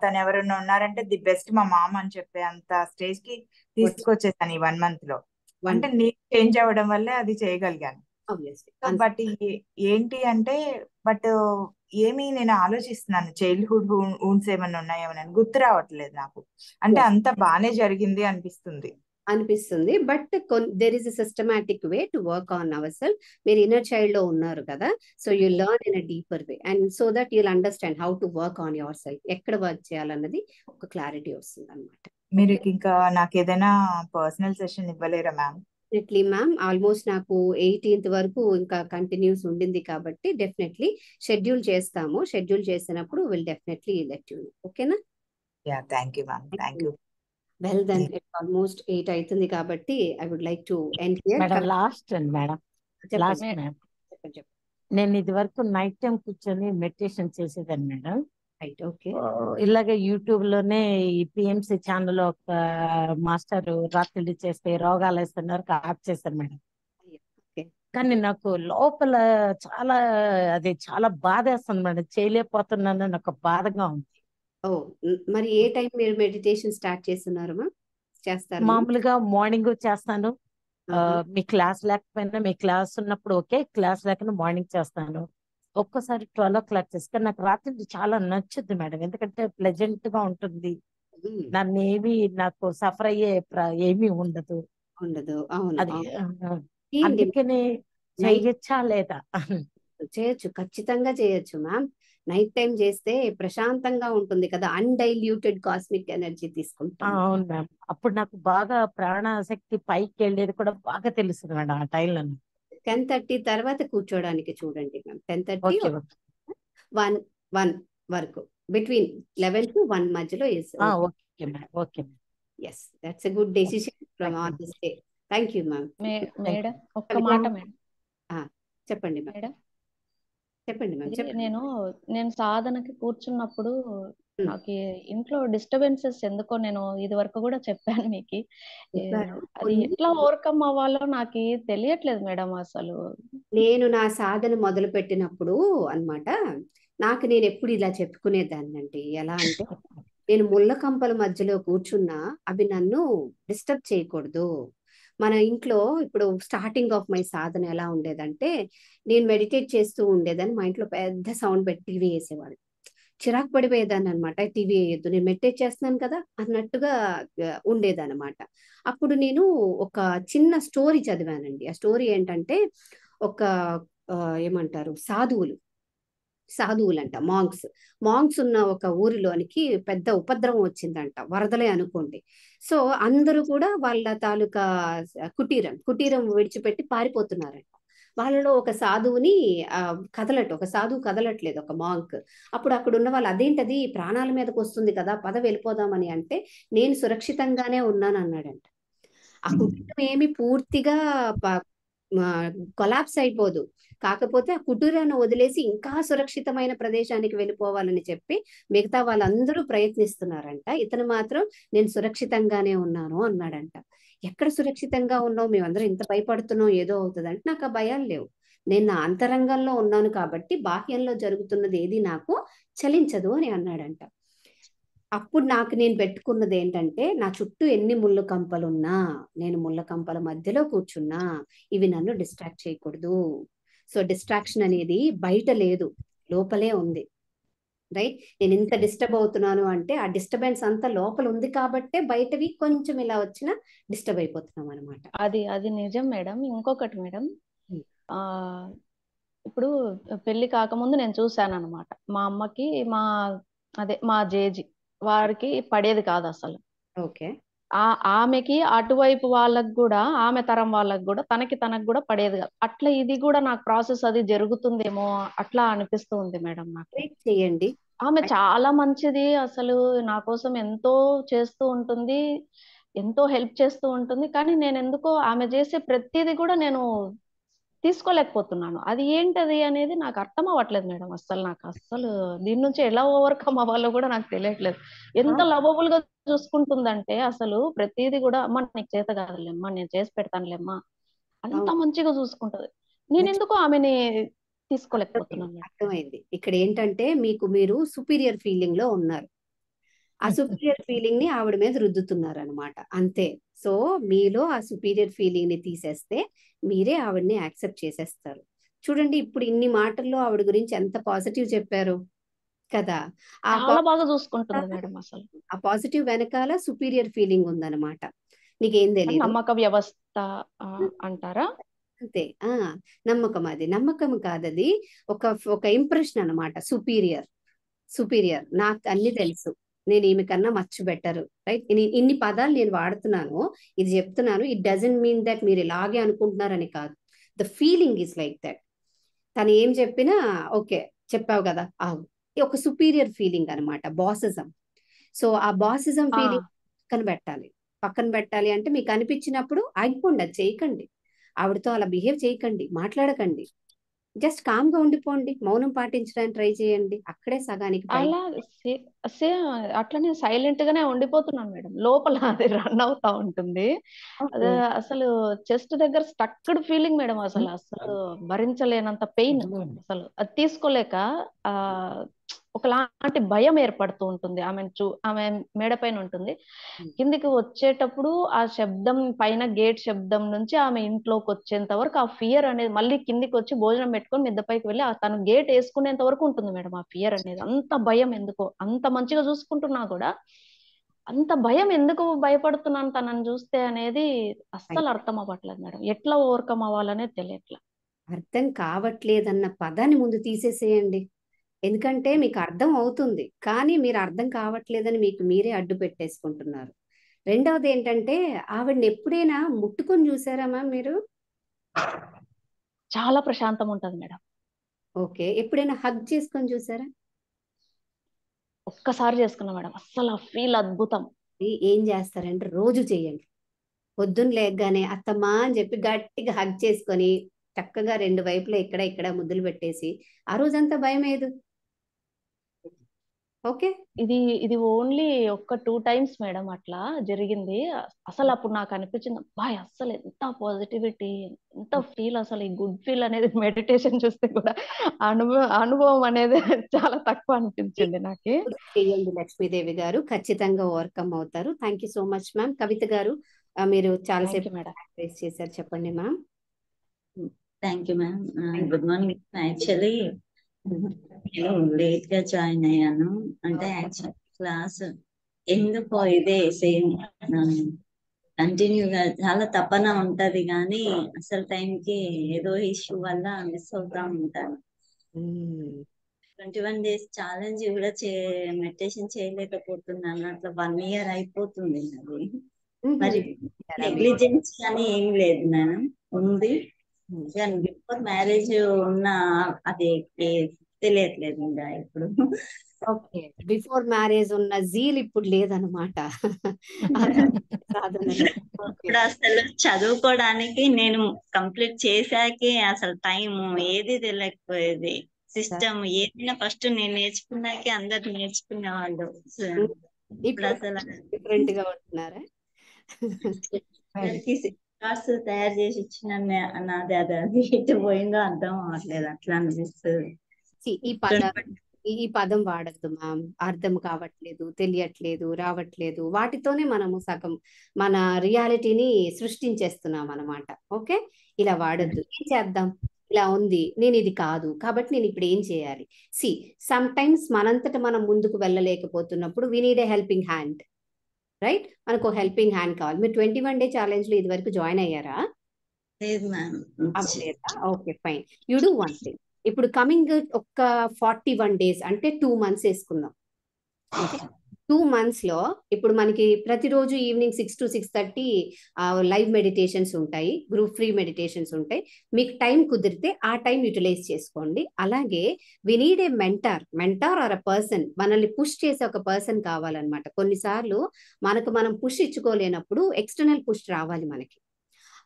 తను ఎవరైనా ఉన్నారంటే ది బెస్ట్ మా మామ అని చెప్పే అంత స్టేజ్ కి తీసుకొచ్చేసాను ఈ 1 month లో. అంటే నేను చేంజ్ అవ్వడం వల్లే అది చేయగలిగాను. బట్ ఏంటి అంటే ఏమి నేను ఆలోచిస్తున్నాను, చైల్డ్హుడ్ వూండ్స్ ఏమైనా ఉన్నాయేమని గుర్తు రావట్లేదు నాకు. అంటే అంత బానే జరిగింది అనిపిస్తుంది. But there is a systematic way to work on our self. మీరు ఇన్నర్ చైల్డ్ లో ఉన్నారు కదా, so you learn in a deeper way and so that you'll understand how to work on your self. ఎక్కడ వర్క్ చేయాలన్నది ఒక క్లారిటీ వస్తుంది అనమాట. మీరు ఇంకా నాకు ఏదైనా పర్సనల్ సెషన్ ఇవ్వలేరా మ్యామ్? Definitely ma'am. ఆల్మోస్ట్ నాకు 18th వరకు ఇంకా కంటిన్యూస్ ఉండింది కాబట్టి డెఫినెట్లీ షెడ్యూల్ చేస్తాము. షెడ్యూల్ చేసినప్పుడు will definitely let you know. ఓకేనా? Yeah, thank you ma'am. Thank you. Well then it's almost 8 అవుతుంది కాబట్టి I would like to end here. Madam last అండి మేడం. Last madam. చెప్పండి. నేను ఇది వరకు నైట్ టైం కూర్చొని మెడిటేషన్ చేసేదాన్ని మేడం. Right, okay. ఇలాగే యూట్యూబ్ లోనే ఈ పిఎంసి ఛానల్ ఒక మాస్టర్ రాత్రి చేస్తే రోగాలు వేస్తున్నారు యాప్ చేశారు మేడం. కానీ నాకు లోపల చాలా బాధ వేస్తుంది మేడం. చేయలేకపోతున్నాను, నాకు బాధగా ఉంది. మరి ఏ టైం మీరు మెడిటేషన్ స్టార్ట్ చేస్తున్నారు? చేస్తారు మామూలుగా మార్నింగ్ చేస్తాను. మీ క్లాస్ లేకపోయినా, మీ క్లాస్ ఉన్నప్పుడు ఓకే, క్లాస్ లేకుండా మార్నింగ్ చేస్తాను. ఒక్కసారి 12 o'clock చేస్తే నాకు రాత్రి చాలా నచ్చుద్ది మేడం. ఎందుకంటే ప్లెజెంట్ గా ఉంటుంది. నాకు సఫర్ అయ్యే ఏమీ ఉండదు. అది అందుకనే చెయ్యొచ్చా లేదా? చేయొచ్చు, ఖచ్చితంగా చేయొచ్చు మ్యామ్. నైట్ టైం చేస్తే ప్రశాంతంగా ఉంటుంది కదా, అన్డైల్యూటెడ్ కాస్మిక్ ఎనర్జీ తీసుకుంటాం. అవును మ్యామ్. అప్పుడు నాకు బాగా ప్రాణశక్తి పైకి వెళ్ళేది కూడా బాగా తెలుస్తుంది మేడం ఆ టైంలో. 10:30 తర్వాత కూర్చోడానికి చూడండి మ్యామ్. 10:30 1 వరకు, బిట్వీన్ 11 to 1 మధ్యలో. Okay ma'am. Okay ma'am. Yes, that's a good decision from on this day. Thank you ma'am. Madam ఒక్క మాట మేడం. చెప్పండి మేడం. చెప్పండి మ్యామ్, ఇది చెప్పండి. నేను సాధనకి కూర్చున్నప్పుడు నాకు ఇంట్లో డిస్టర్బెన్సెస్ ఎందుకో నేను ఇది వరకు కూడా చెప్పాను మీకు. చెప్పారు అది కొన్ని. ఎట్లా ఓవర్కమ్ అవ్వాలో నాకు తెలియట్లేదు మేడం అసలు. నేను నా సాధన మొదలు పెట్టినప్పుడు అన్నమాట, నాకు నేను ఎప్పుడు ఇలా చెప్పుకునేదాన్నండి. ఎలా అంటే, నేను ముళ్ళ కంపల మధ్యలో కూర్చున్నా అవి నన్ను డిస్టర్బ్ చేయకూడదు. మన ఇంట్లో ఇప్పుడు స్టార్టింగ్ ఆఫ్ మై సాధన ఎలా ఉండేదంటే, నేను మెడిటేట్ చేస్తూ ఉండేదాన్ని, మా ఇంట్లో పెద్ద సౌండ్ పెట్టి టీవీ వేసేవాళ్ళు. చిరాకు పడిపోయేదాన్ని అనమాట. టీవీ వేయొద్దు, నేను మెడిటేట్ చేస్తున్నాను కదా అన్నట్టుగా ఉండేదన్నమాట. అప్పుడు నేను ఒక చిన్న స్టోరీ చదివానండి. ఆ స్టోరీ ఏంటంటే, ఒక ఏమంటారు, సాధువులంట, మాంగ్స్ ఉన్న ఒక ఊరిలోనికి పెద్ద ఉపద్రవం వచ్చిందంట, వరదలే అనుకోండి. సో అందరూ కూడా వాళ్ళ తాలూకా కుటీరం విడిచిపెట్టి పారిపోతున్నారంట. వాళ్ళలో ఒక సాధువుని ఒక సాధువు కదలట్లేదు, ఒక మాంక్. అప్పుడు అక్కడ ఉన్న వాళ్ళు, అదేంటది ప్రాణాల మీదకి వస్తుంది కదా, పద వెళ్ళిపోదామని అంటే, నేను సురక్షితంగానే ఉన్నాను అన్నాడంట. ఆ కుటీరం ఏమి పూర్తిగా కొలాప్స్ అయిపోదు, కాకపోతే ఆ కుటీరాన్ని వదిలేసి ఇంకా సురక్షితమైన ప్రదేశానికి వెళ్ళిపోవాలని చెప్పి మిగతా వాళ్ళందరూ ప్రయత్నిస్తున్నారంట. ఇతను మాత్రం నేను సురక్షితంగానే ఉన్నాను అన్నాడంట. ఎక్కడ సురక్షితంగా ఉన్నావు, మేమందరం ఇంత భయపడుతున్నాం ఏదో అవుతుంది అంటే, నాకు ఆ భయాలు లేవు, నేను నా అంతరంగంలో ఉన్నాను కాబట్టి బాహ్యంలో జరుగుతున్నది ఏది నాకు చలించదు అని అన్నాడంట. అప్పుడు నేను పెట్టుకున్నది ఏంటంటే, నా చుట్టూ ఎన్ని ముళ్ళ కంపలున్నా, నేను ముళ్ళ కంపల మధ్యలో కూర్చున్నా, ఇవి నన్ను డిస్ట్రాక్ట్ చేయకూడదు. సో డిస్ట్రాక్షన్ అనేది బయట లేదు, లోపలే ఉంది. రైట్, నేను ఇంత డిస్టర్బ్ అవుతున్నాను అంటే ఆ డిస్టర్బెన్స్ అంతా లోపల ఉంది కాబట్టే బయటవి కొంచెం ఇలా వచ్చినా డిస్టర్బ్ అయిపోతున్నాం అనమాట. అది నిజం మేడం. ఇంకొకటి మేడం, ఆ ఇప్పుడు పెళ్లి కాకముందు నేను చూశాను అనమాట. మా అమ్మకి మా జేజి వారికి పడేది కాదు అసలు. ఓకే. ఆమెకి అటువైపు వాళ్ళకు కూడా, ఆమె తరం వాళ్ళకు కూడా, తనకు కూడా పడేది కాదు. అట్లా ఇది కూడా నాకు ప్రాసెస్ అది జరుగుతుందేమో అట్లా అనిపిస్తూ ఉంది మేడం నాకు. వెయిట్ చేయండి. ఆమె చాలా మంచిది అసలు, నా కోసం ఎంతో చేస్తూ ఉంటుంది, ఎంతో హెల్ప్ చేస్తూ ఉంటుంది. కానీ నేను ఎందుకో ఆమె చేసే ప్రతిదీ కూడా నేను తీసుకోలేకపోతున్నాను. అది ఏంటది అనేది నాకు అర్థం అవ్వట్లేదు మేడం. నాకు అస్సలు దీని నుంచి ఎలా ఓవర్కమ్ అవ్వాలో కూడా నాకు తెలియట్లేదు. ఎంత లవబుల్ గా చూసుకుంటుందంటే అసలు ప్రతిదీ కూడా, అమ్మ నీకు చేత కాదులేమ్మా, నేను చేసి పెడతానులేమ్మా, అంత మంచిగా చూసుకుంటది. నేను ఎందుకో ఆమెని తీసుకోలేకపోతున్నాను మేడం. అర్థమైంది. ఇక్కడ ఏంటంటే, మీరు సుపీరియర్ ఫీలింగ్ లో ఉన్నారు. ఆ సుపీరియర్ ఫీలింగ్ ని ఆవిడ మీద రుద్దుతున్నారు అనమాట, అంతే. సో మీలో ఆ సుపీరియర్ ఫీలింగ్ ని తీసేస్తే మీరే ఆవిడని యాక్సెప్ట్ చేసేస్తారు. చూడండి, ఇప్పుడు ఇన్ని మాటల్లో ఆవిడ గురించి ఎంత పాజిటివ్ చెప్పారు కదా. చాలా బాగా చూసుకుంటుంది మేడం అసలు. ఆ పాజిటివ్ వెనకాల సుపీరియర్ ఫీలింగ్ ఉందన్నమాట. నీకేం తెలియదు, నమ్మక వ్యవస్థ అంటారా? అంతే. నమ్మకం, అది నమ్మకం కాదది, ఒక ఇంప్రెషన్ అనమాట. సుపీరియర్ నాకు అన్ని తెలుసు, నేను ఈమె కన్నా మచ్ బెటర్. రైట్, ఇన్ని పదాలు నేను వాడుతున్నాను, ఇది చెప్తున్నాను. ఇట్ డజంట్ మీన్ దట్ మీరు ఇలాగే అనుకుంటున్నారని కాదు. The feeling is like that. తను ఏం చెప్పినా ఓకే చెప్పావు కదా, ఒక సుపీరియర్ ఫీలింగ్ అనమాట, బాసిజం. సో ఆ బాసిజం ఫీలింగ్ పక్కన పెట్టాలి అంటే, మీకు అనిపించినప్పుడు ఆగిపోండి, అది చేయకండి, ఆవిడతో అలా బిహేవ్ చేయకండి, మాట్లాడకండి, జస్ట్ కామ్ గా ఉండిపోండి, మౌనం పాటించడానికి ట్రై చేయండి. అక్కడే సగానికి అలా అట్లనే సైలెంట్ గానే ఉండిపోతున్నాను మేడం. లోపల అది రన్ అవుతా ఉంటుంది. అదే అసలు చెస్ట్ దగ్గర స్టక్డ్ ఫీలింగ్ మేడం. అసలు భరించలేనంత పెయిన్. అసలు అది తీసుకోలేక ఒకలాంటి భయం ఏర్పడుతూ ఉంటుంది. ఆమె మేడ పైన ఉంటుంది, కిందికి వచ్చేటప్పుడు ఆ శబ్దం, పైన గేట్ శబ్దం నుంచి ఆమె ఇంట్లోకి వచ్చేంత వరకు ఆ ఫియర్ అనేది, మళ్ళీ కిందికి వచ్చి భోజనం పెట్టుకొని మిద్ద పైకి వెళ్ళి తను గేట్ వేసుకునేంత వరకు ఉంటుంది మేడం ఆ ఫియర్ అనేది. అంత భయం ఎందుకో, అంత మంచిగా చూసుకుంటున్నా కూడా అంత భయం ఎందుకు భయపడుతున్నాను తనని చూస్తే అనేది అస్సలు అర్థం అవ్వట్లేదు మేడం. ఎట్లా ఓవర్కమ్ అవ్వాలనేది తెలియట్లేదు. అర్థం కావట్లేదన్న పదాన్ని ముందు తీసేసేయండి. ఎందుకంటే మీకు అర్థం అవుతుంది, కానీ మీరు అర్థం కావట్లేదని మీకు మీరే అడ్డు పెట్టేసుకుంటున్నారు. రెండవది ఏంటంటే, ఆవిడని ఎప్పుడైనా ముట్టుకొని చూసారా మ్యామ్ మీరు? చాలా ప్రశాంతం ఉంటుంది మేడం. ఓకే, ఎప్పుడైనా హగ్ చేసుకొని చూసారా? ఒక్కసారి చేసుకున్నా మేడం. అస్సలు ఆ ఫీల్ అద్భుతం. ఏం చేస్తారంటే, రోజు చేయండి. పొద్దున్న లేగ్గానే అత్తమ్మా అని చెప్పి గట్టిగా హగ్ చేసుకొని చక్కగా రెండు వైపులా ఇక్కడ ముద్దులు పెట్టేసి ఆ రోజంతా భయం ఏదు. ఓకే, ఇది ఓన్లీ ఒక్క 2 టైమ్స్ మేడం అట్లా జరిగింది. అసలు అప్పుడు నాకు అనిపించింది, బాయ్ అసలు ఎంత పాజిటివిటీ, ఎంత ఫీల్, అసలు ఈ గుడ్ ఫీల్ అనేది మెడిటేషన్ చూస్తే కూడా అనుభవం అనేది చాలా తక్కువ అనిపించింది నాకు. చేయండి లక్ష్మీదేవి గారు, ఖచ్చితంగా ఓవర్కమ్ అవుతారు. Thank you so much ma'am. Kavitha గారు మీరు చాలాసేపు ఫేస్ చేశారు, చెప్పండి ma'am. Thank you ma'am. Good morning. Actually నేను లేట్ గా జాయిన్ అయ్యాను. అంటే యాక్చువల్ క్లాస్ ఎందుకో ఇదే సేమ్ కంటిన్యూగా చాలా తపన ఉంటది కానీ అసలు టైంకి ఏదో ఇష్యూ వల్ల మిస్ అవుతా ఉంటాను. 21 days ఛాలెంజ్ కూడా మెడిటేషన్ చేయలేకపోతున్నాను. అట్లా 1 year అయిపోతుంది అది. మరి నెగ్లిజెన్స్ అని ఏం లేదు మేడం, ఉంది కానీ బిఫోర్ మ్యారేజ్ ఉన్న అది తెలియట్లేదు ఇంకా ఇప్పుడు. ఓకే, బిఫోర్ మ్యారేజ్ ఉన్న జీల్ ఇప్పుడు లేదనమాట. ఇప్పుడు అసలు చదువుకోవడానికి నేను కంప్లీట్ చేశాకే అసలు టైం ఏది తెలియకపోయేది. సిస్టమ్ ఏదైనా ఫస్ట్ నేను నేర్చుకున్నాకే అందరు నేర్చుకునే వాళ్ళు. ఇప్పుడు అసలు డిఫరెంట్ గా ఉంటున్నారా? కార్డ్స్ తయారు చేసి ఇచ్చిన నాది అది ఇటు పోయిందో అర్థం అవ్వట్లేదు, అట్లా అనిపిస్తుంది. ఈ పదం వాడద్దు మ్యామ్. అర్థం కావట్లేదు, తెలియట్లేదు, రావట్లేదు, వాటితోనే మనము సగం మన రియాలిటీని సృష్టించేస్తున్నాం అన్నమాట. ఓకే, ఇలా వాడద్దు. ఏం చేద్దాం, ఇలా ఉంది, నేను ఇది కాదు కాబట్టి నేను ఇప్పుడు ఏం చేయాలి. సమ్ టైమ్స్ మనంతట మనం ముందుకు వెళ్ళలేకపోతున్నప్పుడు we need a helping hand, right? మనకు హెల్పింగ్ హ్యాండ్ కావాలి. మీరు 21 day ఛాలెంజ్ లో ఇది వరకు జాయిన్ అయ్యారా? అవ్వలేదా? Okay fine. You do one thing. ఇప్పుడు కమింగ్ ఒక 41 days అంటే 2 months వేసుకుందాం. 2 months లో ఇప్పుడు మనకి ప్రతిరోజు ఈవినింగ్ 6 to 6:30 లైవ్ మెడిటేషన్స్ ఉంటాయి, గ్రూప్ ఫ్రీ మెడిటేషన్స్ ఉంటాయి. మీకు టైం కుదిరితే ఆ టైం యూటిలైజ్ చేసుకోండి. అలాగే we need a mentor or a person, మనల్ని పుష్ చేసే ఒక పర్సన్ కావాలన్నమాట. కొన్నిసార్లు మనం పుష్ ఇచ్చుకోలేనప్పుడు ఎక్స్టర్నల్ పుష్ రావాలి మనకి.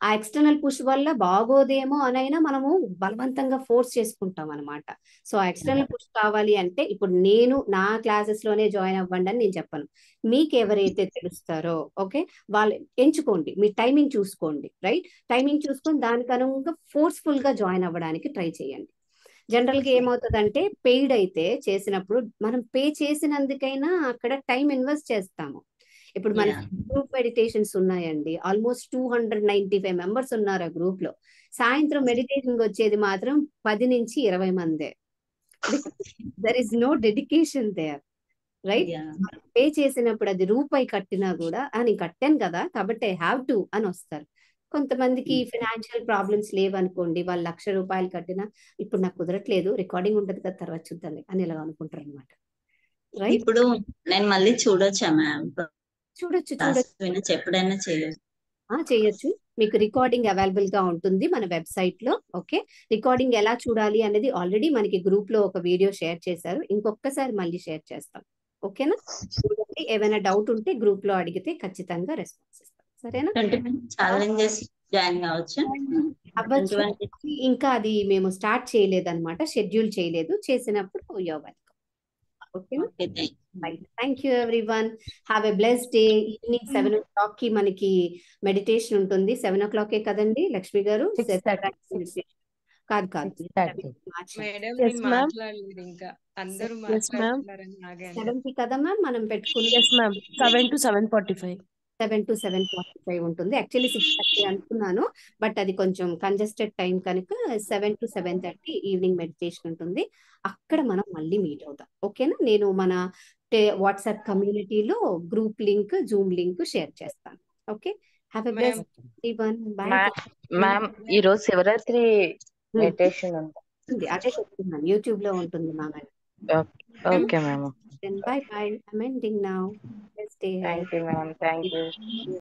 ఆ ఎక్స్టర్నల్ పుష్ వల్ల బాగోదేమో అనైనా మనము బలవంతంగా ఫోర్స్ చేసుకుంటాం అనమాట. సో ఆ ఎక్స్టర్నల్ పుష్ కావాలి అంటే ఇప్పుడు నేను నా క్లాసెస్ లోనే జాయిన్ అవ్వండి అని నేను చెప్పను. మీకు ఎవరైతే తెలుస్తారో ఓకే, వాళ్ళు ఎంచుకోండి. మీ టైమింగ్ చూసుకోండి, రైట్? టైమింగ్ చూసుకొని దానికి అనుగుణంగా ఫోర్స్ఫుల్ గా జాయిన్ అవ్వడానికి ట్రై చేయండి. జనరల్ గా ఏమవుతుందంటే పెయిడ్ అయితే చేసినప్పుడు మనం పే చేసినందుకైనా అక్కడ టైం ఇన్వెస్ట్ చేస్తాము. ఇప్పుడు మన గ్రూప్ మెడిటేషన్స్ ఉన్నాయండి, ఆల్మోస్ట్ 295 members ఉన్నారు ఆ గ్రూప్ లో. సాయంత్రం మెడిటేషన్ వచ్చేది మాత్రం 10 నుంచి 20 మందే. There is no dedication there, right? Pay చేసినప్పుడు అది రూపాయి కట్టినా కూడా నేను కట్టాను కదా కాబట్టి ఐ హ్యావ్ టు అని వస్తారు. కొంతమందికి ఫైనాన్షియల్ ప్రాబ్లమ్స్ లేవనుకోండి, వాళ్ళు 1,00,000 రూపాయలు కట్టినా ఇప్పుడు నాకు కుదరట్లేదు, రికార్డింగ్ ఉంటుంది కదా తర్వాత చూద్దాం అని ఇలా అనుకుంటారు అనమాట, రైట్? ఇప్పుడు నేను మళ్ళీ చూడొచ్చా మ్యామ్? చూడొచ్చు. ఎప్పుడైనా చేయొచ్చు. మీకు రికార్డింగ్ అవైలబుల్ గా ఉంటుంది మన వెబ్సైట్ లో. ఓకే, రికార్డింగ్ ఎలా చూడాలి అనేది ఆల్రెడీ మనకి గ్రూప్ లో ఒక వీడియో షేర్ చేశారు, ఇంకొకసారి మళ్ళీ షేర్ చేస్తాం. ఓకేనా? చూడండి, ఏమైనా డౌట్ ఉంటే గ్రూప్ లో అడిగితే ఖచ్చితంగా రెస్పాన్స్ ఇస్తాం. సరేనా? అవ్వచ్చు. ఇంకా అది మేము స్టార్ట్ చేయలేదన్నమాట, షెడ్యూల్ చేయలేదు. చేసినప్పుడు వెల్కమ్. ఓకేనా? Thank you everyone. Have a blessed day. Evening 7 o'clock కి మనకి మెడిటేషన్ ఉంటుంది. 7 o'clock కదండి లక్ష్మి గారు? కాదు మేడం మాట్లాడలేదు ఇంకా, అందరూ మాట్లాడుతున్నారని ఆగాను. 7 కి కదా మ్యామ్ మనం పెట్టుకుంది? 7 to 7:45. 7 to 7:45 ఉంటుంది. యాక్చువల్లీ 6:30 అనుకున్నాను, బట్ అది కొంచెం కంజెస్టెడ్ టైం కనుక 7 to 7:30 ఈవినింగ్ మెడిటేషన్ ఉంటుంది. అక్కడ మనం మళ్ళీ మీట్ అవుతాం. ఓకేనా? నేను మన వాట్సాప్ కమ్యూనిటీలో group link, zoom link share చేస్తాను. Okay, have a blessed day everyone. Bye. Ma'am ఈ రోజు శివరాత్రి మెడిటేషన్ ఉంది, అదే చెప్తున్నాను, యూట్యూబ్ లో ఉంటుంది ma'am. Okay ma'am. Bye. I'm ending now. Best day. Thank you, ma'am. Thank you.